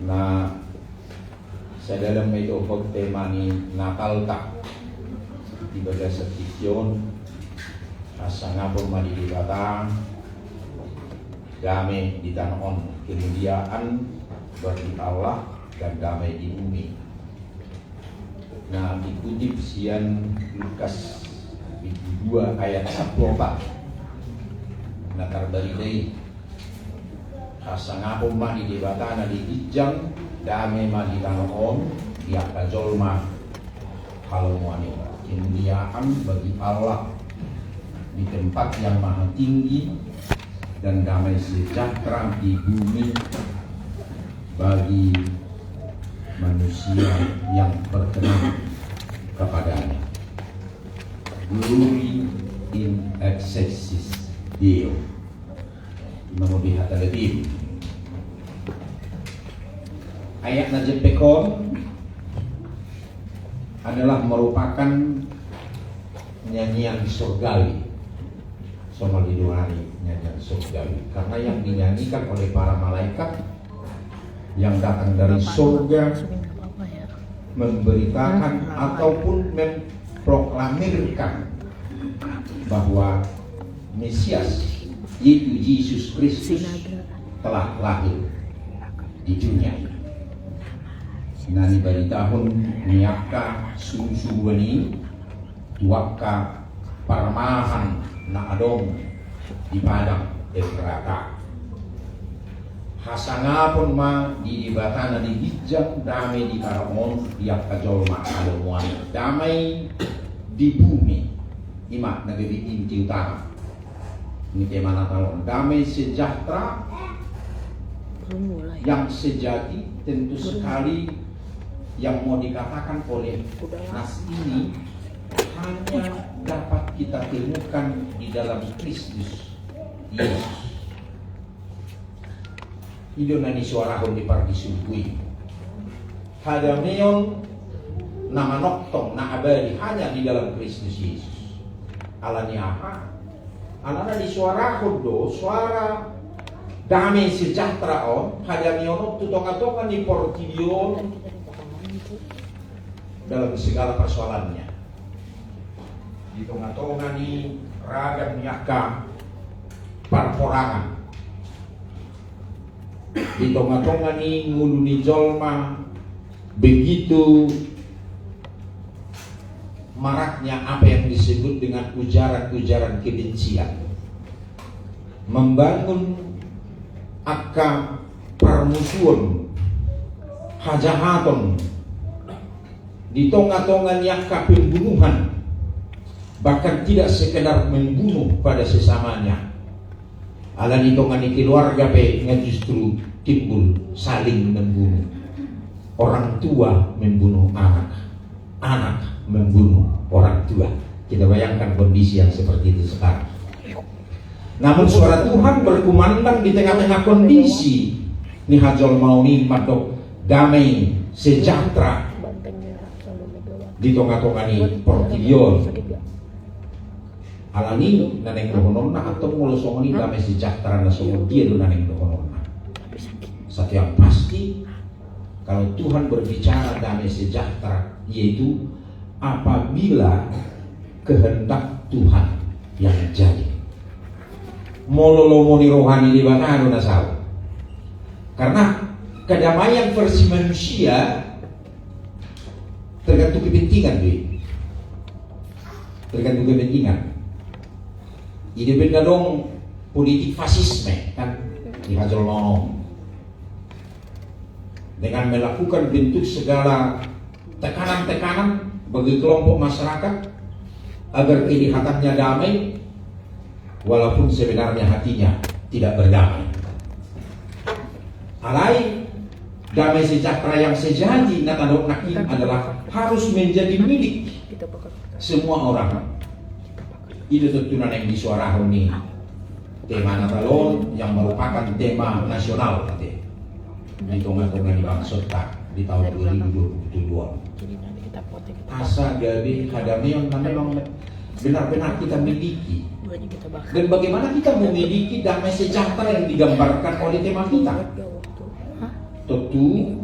Na saya dalam itu temani Natal tak di bagian setikyon. Asa ngapun madi di Batang damai di tanah on kemuliaan bagi Allah dan damai di bumi. Nah dikutip sian Lukas 2 ayat 14 nakar dari day asa ngapun madi di Batang di Ijang damai madi tanah on dia kajolma kalau wanita kemuliaan bagi Allah di tempat yang maha tinggi dan damai sejahtera di bumi bagi manusia yang berkenan kepadanya. Glory in excelsis Deo. Mengubihat lebih. Ayat Najib Pekor adalah merupakan nyanyian surgawi. Sama didoani nyanyian surgawi karena yang dinyanyikan oleh para malaikat yang datang dari surga memberitakan ataupun memproklamirkan bahwa Mesias yaitu Yesus Kristus telah lahir di dunia. Nani bagi tahun niaka susu ini tuaka parmahan na adong di padang Efrata. Hasangapon ma di batana di Hijang damai di Karamon tiap kajolma alomuan damai di bumi ima negeri inti utara. Ini tema Natal damai sejahtera yang sejati tentu sekali yang mau dikatakan oleh nas ini hanya dapat kita temukan di dalam Kristus Yesus. Idonani suarahon di partisubui. Hadameon nama noktong na abadi hanya di dalam Kristus Yesus. Alani apa? Alana di suarahon do suara damai sejahtera on hadameon tutongan-tongan di portidion dalam segala persoalannya. Di tengah-tengah ni ragam nyaka parporangan. Di tengah-tengah ni nguluni jolma begitu maraknya apa yang disebut dengan ujaran-ujaran kebencian, membangun akka permusuhan, hajahaton, di tengah-tengah nyaka pembunuhan. Bahkan tidak sekedar membunuh pada sesamanya. Ala ditongani keluarga yang justru timbul saling membunuh. Orang tua membunuh anak, anak membunuh orang tua. Kita bayangkan kondisi yang seperti itu sekarang. Namun suara Tuhan berkumandang di tengah-tengah kondisi ni hajol mauni madok damai sejahtera di tengah-tengah ni portidion. Alani naneng dohononna atau mulo songoni damai sejahtera na songon dia do naneng dohononna. Satu yang pasti kalau Tuhan berbicara damai sejahtera yaitu apabila kehendak Tuhan yang jadi. Mololomoni rohani di batano nasau. Karena kedamaian versi manusia Tergantung kepentingan tuh. Tergantung kepentingan. Ini beda dong politik fasisme kan di Hajol Mono. Dengan melakukan bentuk segala tekanan-tekanan bagi kelompok masyarakat agar kelihatannya damai walaupun sebenarnya hatinya tidak berdamai. Alai damai sejahtera yang sejati nakin adalah harus menjadi milik semua orang. Itu tentunya yang disuarakan nih tema Natalon yang merupakan tema nasional nanti hitung-hitungan dimaksudkan di tahun 2022. Asa gabi kadami yang memang benar-benar kita miliki. Dan bagaimana kita memiliki damai sejahtera yang digambarkan oleh tema kita? Tentu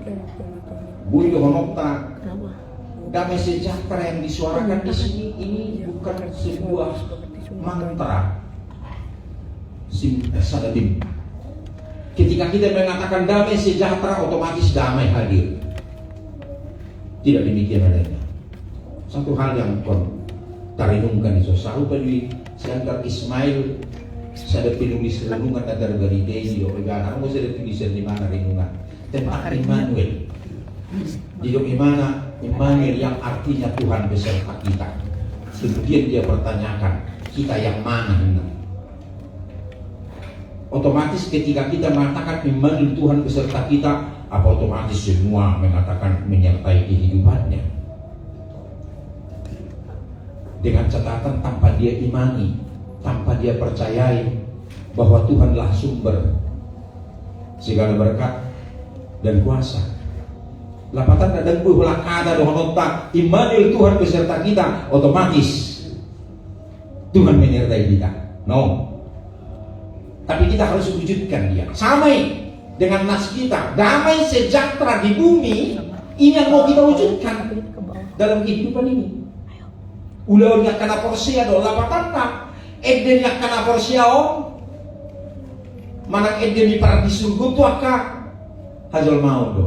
Budi Honokta, damai sejahtera yang disuarakan di sini ini bukan sebuah mantra sadadim. Ketika kita mengatakan damai sejahtera, otomatis damai hadir. Tidak demikian adanya. Satu hal yang tarinungkan itu sarupa di Sangkar Ismail, saya penulis renungan agar garidei organ. Aku saya tulis di mana renungan tentang Immanuel. Di mana Immanuel yang artinya Tuhan beserta kita. Kemudian dia pertanyakan, kita yang mana ini? Otomatis ketika kita mengatakan Immanuel Tuhan beserta kita, apa otomatis semua mengatakan menyertai kehidupannya? Dengan catatan tanpa dia imani, tanpa dia percayai bahwa Tuhanlah sumber segala berkat dan kuasa. Lapatan dan buhlah kata doa nota Immanuel Tuhan beserta kita, otomatis Tuhan menyertai kita. No. Tapi kita harus wujudkan dia. Samai dengan nas kita, damai sejahtera di bumi, ini yang mau kita wujudkan dalam kehidupan ini. Ulah yang kena porsia do lapatan nak, eden yang kena porsia om, mana eden di paradis surga tu akak hajol mau do.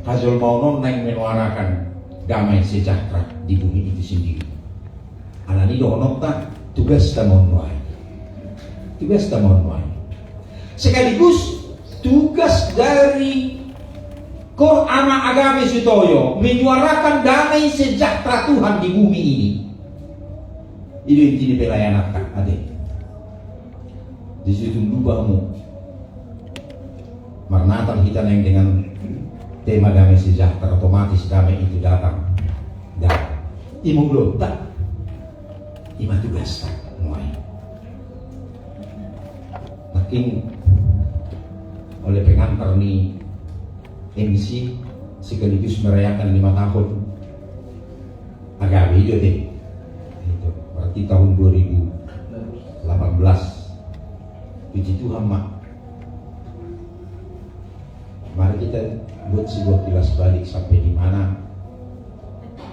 Hajol mau non yang menyuarakan damai sejahtera di bumi itu sendiri. Anani do nota tugas tamonwai. Tugas tamonwai. Sekaligus tugas dari Quran agama Sutoyo menyuarakan damai sejahtera Tuhan di bumi ini. Itu inti pelayanan tak ada. Di situ lupamu. Marnatan kita yang dengan tema damai sejahtera, otomatis damai itu datang. Dan imu belum tak. Ima tugas tak mulai. Makin oleh pengantar nih MC sekaligus merayakan 5 tahun agama itu deh. Itu berarti tahun 2018. Puji Tuhan mak. Mari kita buat sebuah kilas balik sampai di mana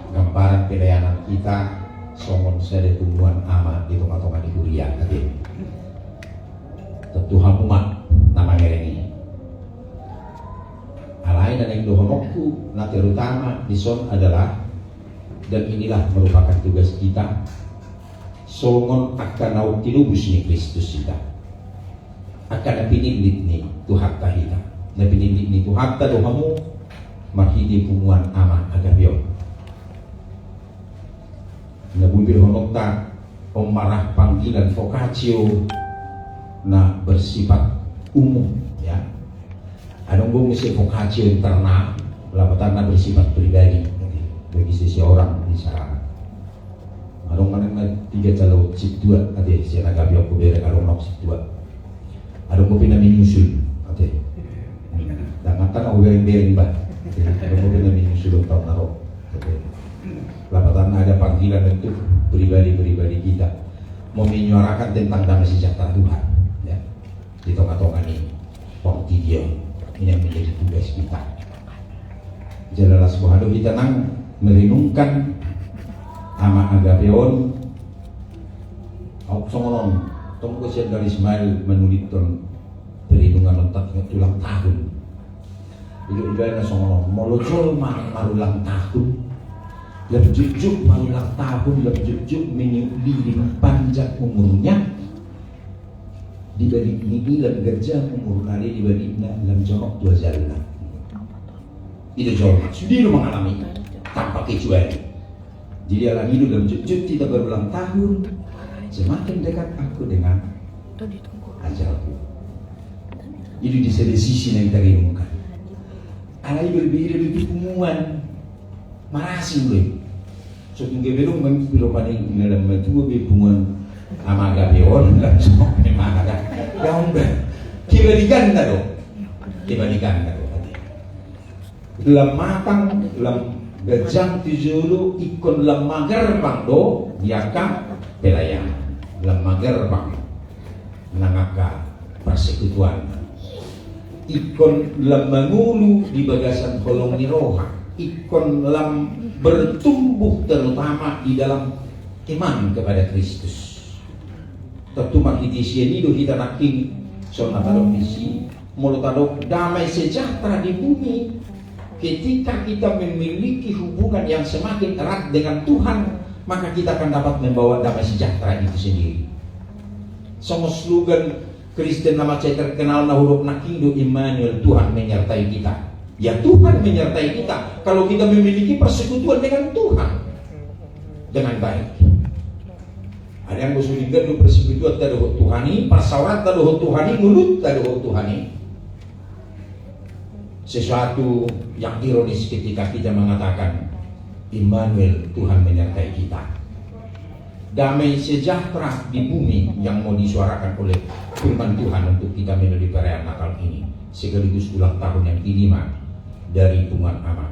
gambaran pelayanan kita somon saya tumbuhan amat di tengah-tengah di kuliah tadi. Tentu hamumat namanya ini. Alai dan yang dohonokku nah terutama di son adalah dan inilah merupakan tugas kita songon akan nauk tinubus ni Kristus kita akan napinilit ni Tuhan kita napinilit ni Tuhan ta dohamu marhidi pumuan ama agabyo nabubir honokta omarah panggilan vokasio na bersifat umum ya. Adong bung mesti vokasi internal, lapatan na bersifat pribadi bagi seseorang bisa. Adong mana 3 calo sip 2 ade siya nagabi ako bere kalong nok sip 2. Adong mo pinaminyusul ade. Dangatan ako bering ba. Adong mo pinaminyusul tao na ro. Lapatan na ada panggilan itu pribadi-pribadi kita mau menyuarakan tentang damai sejahtera Tuhan ya. Di tengah-tengah ini waktu dia ini yang menjadi tugas kita. Jalalah subhanahu kita nang merenungkan ama agapeon songonon tunggu sian dari Ismail menulitkan perlindungan lentak tulang tahun. Ibu-ibu na songonon molojol marulang tahun lebih malulang tahun lebih menyulih panjang umurnya dibalik ini lebih gajah umur kali dibaliknya dalam jorok 2 jalan itu jorok sendiri mengalami tanpa kecuali. Jadi dalam hidup dalam jujur tidak berulang tahun, semakin dekat aku dengan ajalku. Itu di sisi yang tadi ngomongkan. Alai berbeda pengumuman marasi mulai. So tinggal belum mengimpiro paling dalam mentua pengumuman amaga beon dan semua memang ada. Yang dibandingkan dong, dalam matang dalam gajang tujulu ikon dalam mager bang do diakang pelayang dalam mager bang nangaka persekutuan ikon dalam mangulu di bagasan kolong niroha ikon dalam bertumbuh terutama di dalam iman kepada Kristus. Tentu makitisi ini do kita naking sona tadok misi mulut tadok damai sejahtera di bumi. Ketika kita memiliki hubungan yang semakin erat dengan Tuhan, maka kita akan dapat membawa damai sejahtera itu sendiri. Semua slogan Kristen nama saya terkenal na huruf nakindo Immanuel, Tuhan menyertai kita. Ya Tuhan menyertai kita kalau kita memiliki persekutuan dengan Tuhan dengan baik. Ada yang bersulikan do persekutuan taduh Tuhani, persaurat taduh Tuhani, mulut taduh Tuhani. Sesuatu yang ironis ketika kita mengatakan Immanuel, Tuhan menyertai kita. Damai sejahtera di bumi yang mau disuarakan oleh firman Tuhan untuk kita melalui perayaan Natal ini, sekaligus ulang tahun yang ke-5 dari Tuhan Amat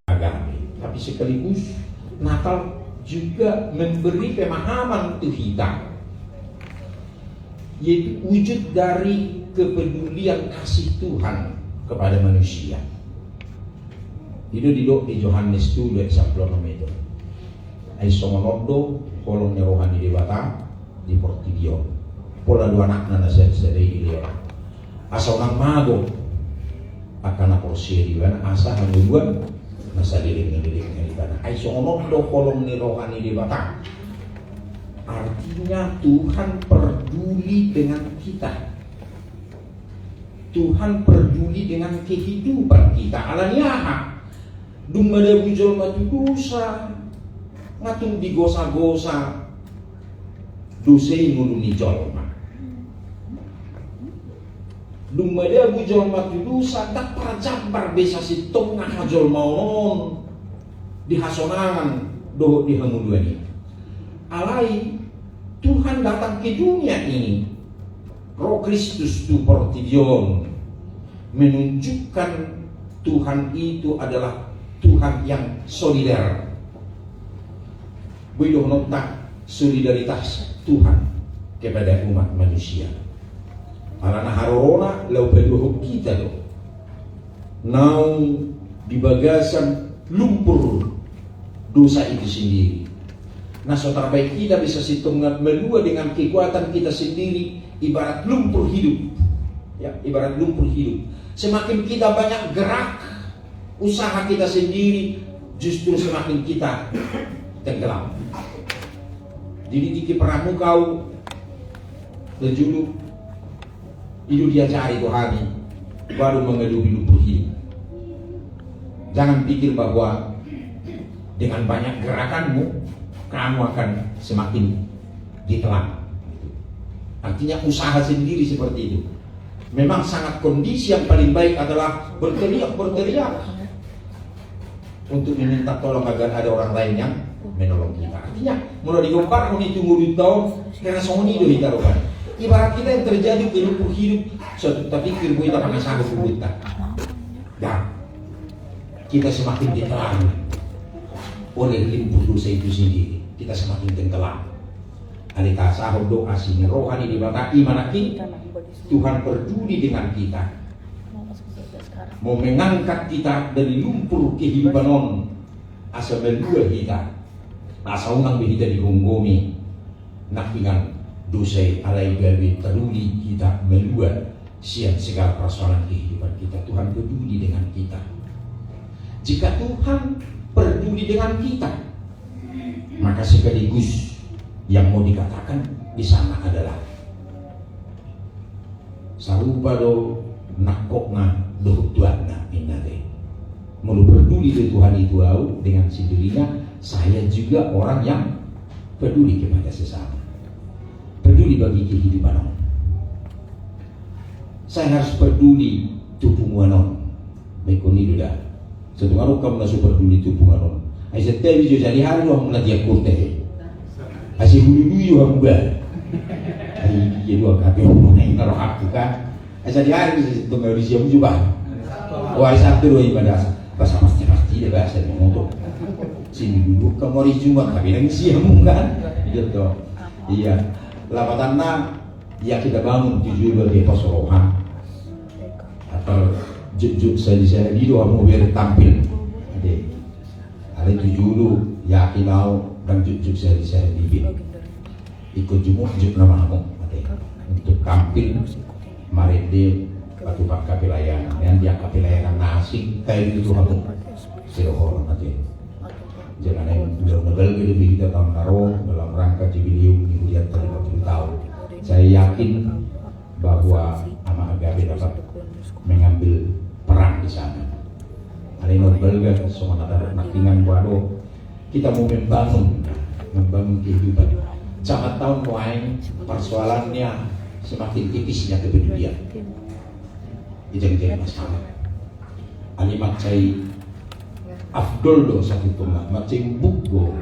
Agame. Tapi sekaligus Natal juga memberi pemahaman untuk kita, yaitu wujud dari kepedulian kasih Tuhan kepada manusia. Itu di Yohanes 2 ayat 16 itu. Ai songonodo kolongnya rohani di Batam di Portidio. Pola dua anak nana sedai di dia. Asa orang mago akan porsi di mana asa handuan masa diring di mana. Ai songonodo kolongnya rohani di Batam. Artinya Tuhan peduli dengan kita. Tuhan peduli dengan kehidupan kita. Alaniaha dumada bujol matu dosa ngatung digosa-gosa dosei nguluni jolma. Dumada bujol matu dosa tak parjambar besa si tongah hajol maon dihasonangan doh dihamuduani. Alai Tuhan datang ke dunia ini, Roh Kristus tu Portidion menunjukkan Tuhan itu adalah Tuhan yang solider. Begitu nontak solidaritas Tuhan kepada umat manusia. Alana harorona lau peduh kita do. Nau di bagasan lumpur dosa itu sendiri. Nah, saudara baik kita bisa hitungan melua dengan kekuatan kita sendiri, ibarat lumpur hidup. Ya, ibarat lumpur hidup. Semakin kita banyak gerak usaha kita sendiri, justru semakin kita tenggelam. Jadi di Pramukau berjuluk hidup dia cari Tuhani baru mengeluh lumpur hidup. Jangan pikir bahwa dengan banyak gerakanmu kamu akan semakin ditelan. Artinya usaha sendiri seperti itu. Memang sangat kondisi yang paling baik adalah berteriak untuk meminta tolong agar ada orang lain yang menolong kita. Artinya mulai digompar ini tunggu di tahun karena songoni do hitarokan. Ibarat kita yang terjadi ke lumpur hidup, suatu tapi pikir kita pakai sanggup kita. Dan kita semakin ditelan oleh lumpur dosa itu sendiri. Kita semakin tenggelam. Alika sahur doa sini rohani dibatai manaki Tuhan peduli dengan kita, mau mengangkat kita dari lumpur kehidupan asa berdua kita asa unang kita digonggomi nak dengan dosa alai gawi teruli kita melua siap segala persoalan kehidupan kita. Tuhan peduli dengan kita. Jika Tuhan peduli dengan kita. Maka sekaligus yang mau dikatakan di sana adalah sarupa do nakokna do tuanna inade. Mau peduli dengan Tuhan itu dengan sendirinya, saya juga orang yang peduli kepada sesama, peduli bagi kehidupan orang. Saya harus peduli tupunganon, bekoni duda. Setungaru kamu nasu peduli tupunganon. Aisyah tadi juga jadi hari orang melatih kurte. Aisyah bulu yo hamba. Ai dua kaki orang yang naruh aku kan. Aisyah di hari tunggal di siang juga. Wah satu dua ibadah. Bahasa pasti dia bahasa ngomong. Sini dulu kamu hari Jumat kami lagi siang kan. Gitu. Iya. Lapatanna ya kita bangun 7 di Pasorohan atau juk saya di doa mau biar tampil. Hari 7 ya kinau dan juk saya di ikut juk nama kamu untuk tampil mari dia batu bak kapilayan yang dia kapilayan nasi kayak itu kamu seorang nanti. Jangan yang benar-benar lebih kita tahun karo dalam rangka Jubilium kemudian 30 tahun. Saya yakin bahwa Ama Agape dapat mengambil peran di sana. Ada yang berbelga semua ada naktingan waduh kita mau membangun kehidupan. Jangan tahun lain persoalannya semakin tipisnya kepedulian. Jangan masalah. Alimat saya Afdol do satu tunggal macam buku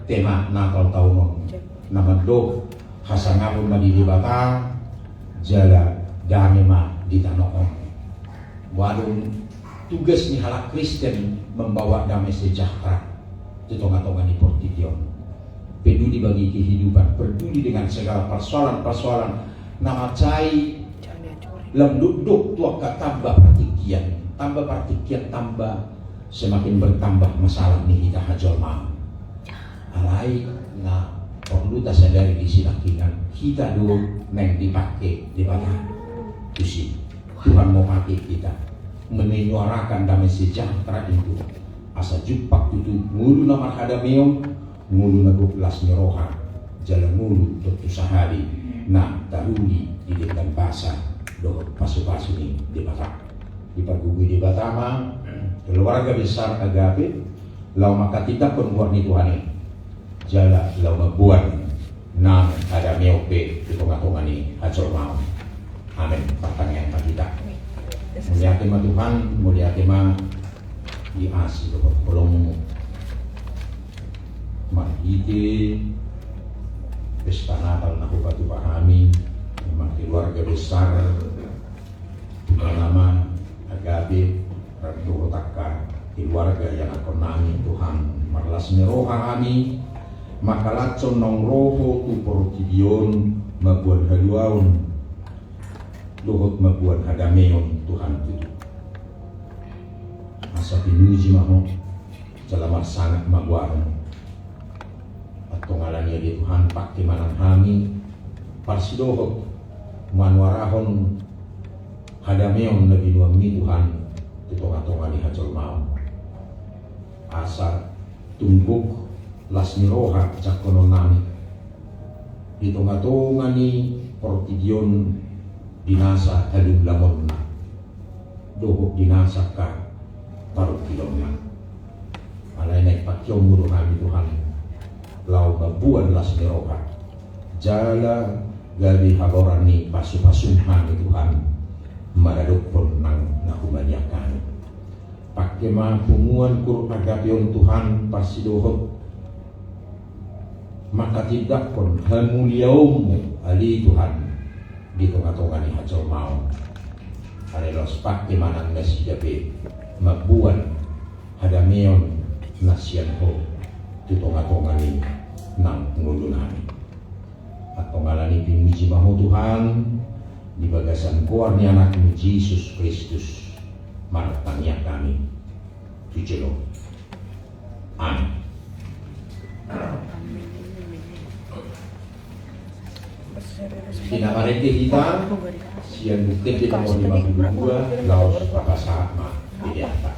tema Natal tahun nama do hasangapun madi di bata jala damema di tanokon. Wadung tugas ni halak Kristen membawa damai sejahtera di tengah-tengah di Portidion. Peduli bagi kehidupan, peduli dengan segala persoalan-persoalan. Nama cai lembut-duk tuak tambah partikian, tambah semakin bertambah masalah nih kita hajol mau. Alai na perlu tak sadari di silakinan kita dulu neng dipakai di mana tusi Tuhan mau pakai kita menyuarakan damai sejahtera itu asa jupak itu mulu nama hadameong mulu nagu las nyeroha jalan mulu dokter sahari nah taruli di depan pasar do pasu-pasu ini di Batam di Pagugui di Batama keluarga besar Agape lau maka kita pun buat ni Tuhan ini jala lau membuat nam ada meope di tengah-tengah ni hacor mau amin pertanyaan kita mulia tema Tuhan mulia tema di asi kolom marhite pesta Natal naku batu pahami memang keluarga besar nama Agape Ratu Taka keluarga yang akan nami Tuhan marlas meroha kami maka lacon nong roho tu Portidion mabuan haluaun luhut mabuan hadameon Tuhan itu asa pinuji maho selamat sangat mabuan atau ngalanya di Tuhan pakai manang kami parsidohot manwarahon hadameon lebih nuami Tuhan di tengah-tengah ni hajol mau asa tumbuk las miroha cakono nami di tengah-tengah ni Portidion dinasa halib lamon dohok dinasa ka paruh kilomna alay naik pakyong muru kami Tuhan lau babuan las miroha jala gali haboran ni pasu-pasuhan ni Tuhan maradok pun nang nakubanyakan pakai pumuan kur Agapeon Tuhan pasidohot maka tidak pun hamuliaum ali Tuhan di tengah-tengah ni hajol mau alelos pakai manang nasi jabe mabuan hadameon nasian ho di tengah-tengah ni nang ngulunani atau ngalani pimuji mahu Tuhan di bagasan kuarni anakmu Yesus Kristus martanya kami tujuh amin. Pinakarete kita siang bukti di nomor 52 Laos Pakasama di atas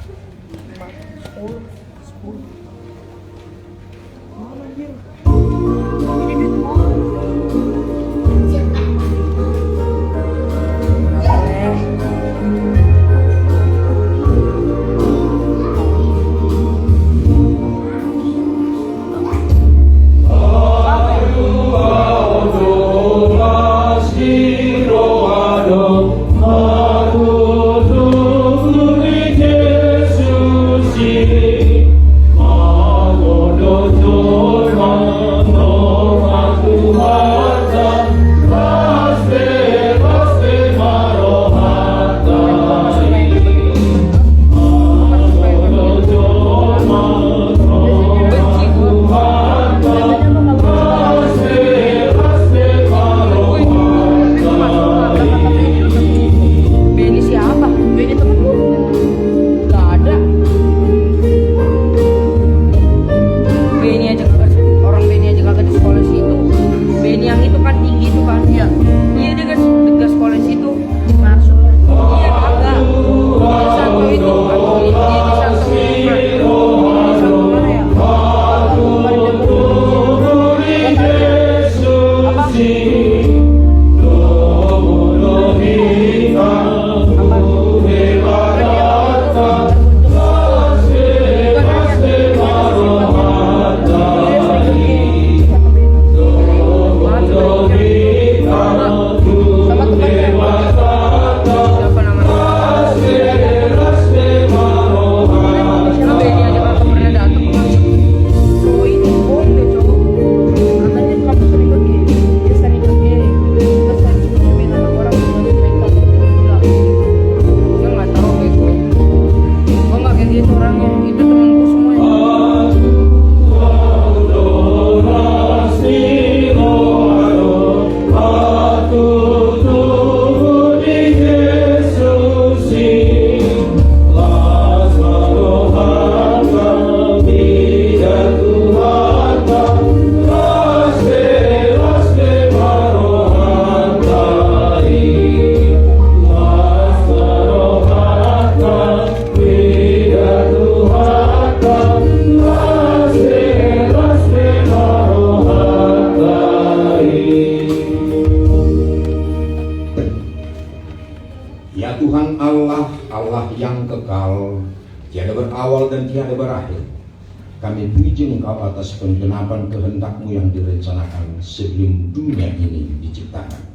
Kami puji Engkau atas penggenapan kehendak-Mu yang direncanakan sebelum dunia ini diciptakan.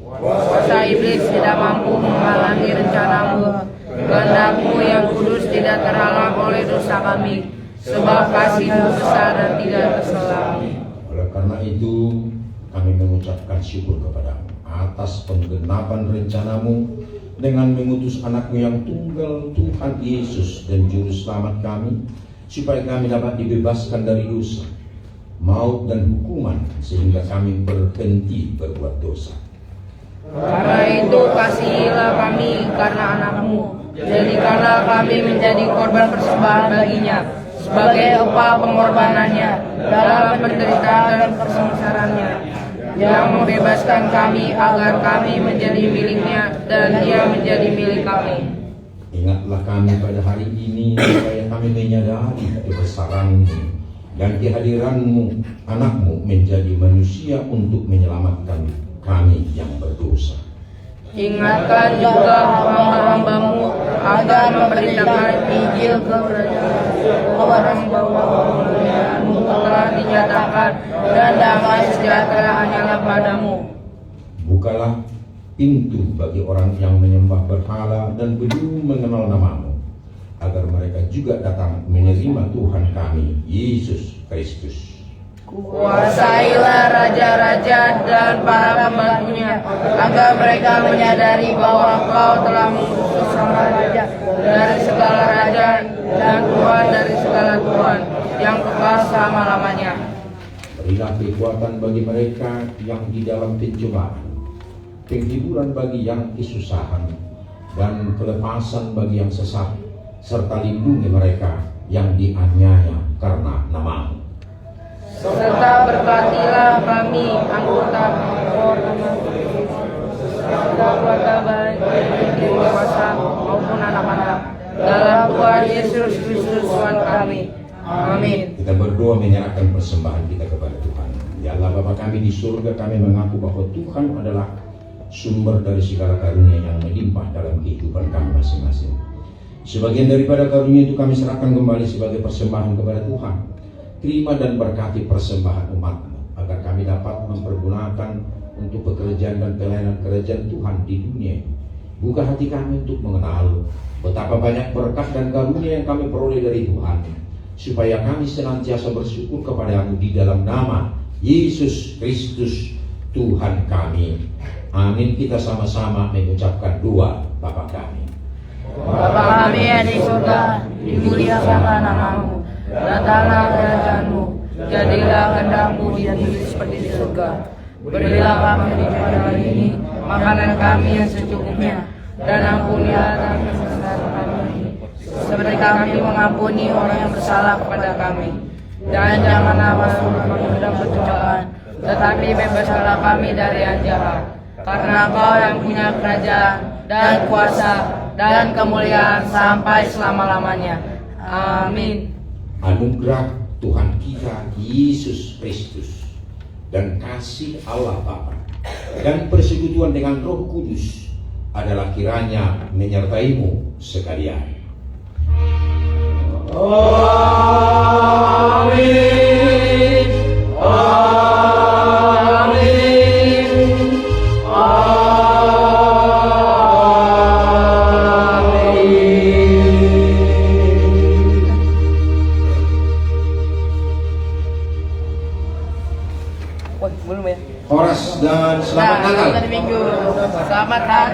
Kuasa iblis tidak mampu menghalangi rencana-Mu. Kehendak-Mu yang kudus tidak terhalang oleh dosa kami, sebab kasih-Mu besar dan tidak terselami. Oleh karena itu, kami mengucapkan syukur kepada-Mu atas penggenapan rencana-Mu dengan mengutus anak-Mu yang tunggal, Tuhan Yesus dan Juru Selamat kami, supaya kami dapat dibebaskan dari dosa, maut dan hukuman, sehingga kami berhenti berbuat dosa. Karena itu kasihilah kami karena anak-Mu, jadikanlah kami menjadi korban persembahan baginya, sebagai upah pengorbanannya dalam penderitaan dan kesengsaraannya, yang membebaskan kami agar kami menjadi miliknya dan Dia menjadi milik kami. Ingatlah kami pada hari ini supaya kami menyadari kebesaran-Mu dan kehadiran-Mu, anak-Mu menjadi manusia untuk menyelamatkan kami yang berdosa. Ingatkan juga hamba-hamba-Mu agar memberitakan Injil keberadaan orang bahwa kemuliaan-Mu telah dinyatakan dan damai sejahtera hanyalah padamu. Bukalah pintu bagi orang yang menyembah berhala dan belum mengenal nama-Mu, agar mereka juga datang menerima Tuhan kami, Yesus Kristus. Kuasailah raja-raja dan para pembantunya, agar mereka menyadari bahwa Engkau telah mengutus Sang Raja dari segala raja dan Tuhan dari segala Tuhan, yang kekal selama-lamanya. Berilah kekuatan bagi mereka yang di dalam pencobaan, penghiburan bagi yang kesusahan, dan kelepasan bagi yang sesat, serta lindungi mereka yang dianiaya karena nama-Mu. Serta berkatilah kami anggota serta keluarga baik yang dewasa maupun anak-anak, dalam Tuhan Yesus Kristus Tuhan kami. Amin. Kita berdoa menyerahkan persembahan kita kepada Tuhan. Ya Allah Bapa kami di surga, kami mengaku bahwa Tuhan adalah sumber dari segala karunia yang melimpah dalam kehidupan kami masing-masing. Sebagian daripada karunia itu kami serahkan kembali sebagai persembahan kepada Tuhan. Terima dan berkati persembahan umat-Mu, agar kami dapat mempergunakan untuk pekerjaan dan pelayanan kerajaan Tuhan di dunia ini. Buka hati kami untuk mengenal betapa banyak berkat dan karunia yang kami peroleh dari Tuhan, supaya kami senantiasa bersyukur kepada-Mu di dalam nama Yesus Kristus Tuhan kami. Amin. Kita sama-sama mengucapkan doa Bapa kami. Bapa kami yang di surga, dimuliakanlah nama-Mu, datanglah kerajaan-Mu, jadilah kehendak-Mu di bumi seperti di surga. Berilah kami pada hari ini makanan kami yang secukupnya, dan ampunilah kesalahan kami, seperti kami mengampuni orang yang bersalah kepada kami. Dan janganlah masuk ke dalam pencobaan, tetapi bebaskanlah kami dari yang jahat. Karena Engkau yang punya kerajaan dan kuasa dan kemuliaan sampai selama-lamanya. Amin. Anugerah Tuhan kita Yesus Kristus dan kasih Allah Bapa dan persekutuan dengan Roh Kudus adalah kiranya menyertai-mu sekalian. Amin. Amin. Horas dan selamat Natal. Selamat Natal.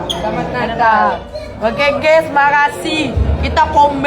Selamat Natal. Oke guys, makasih. Kita comeback.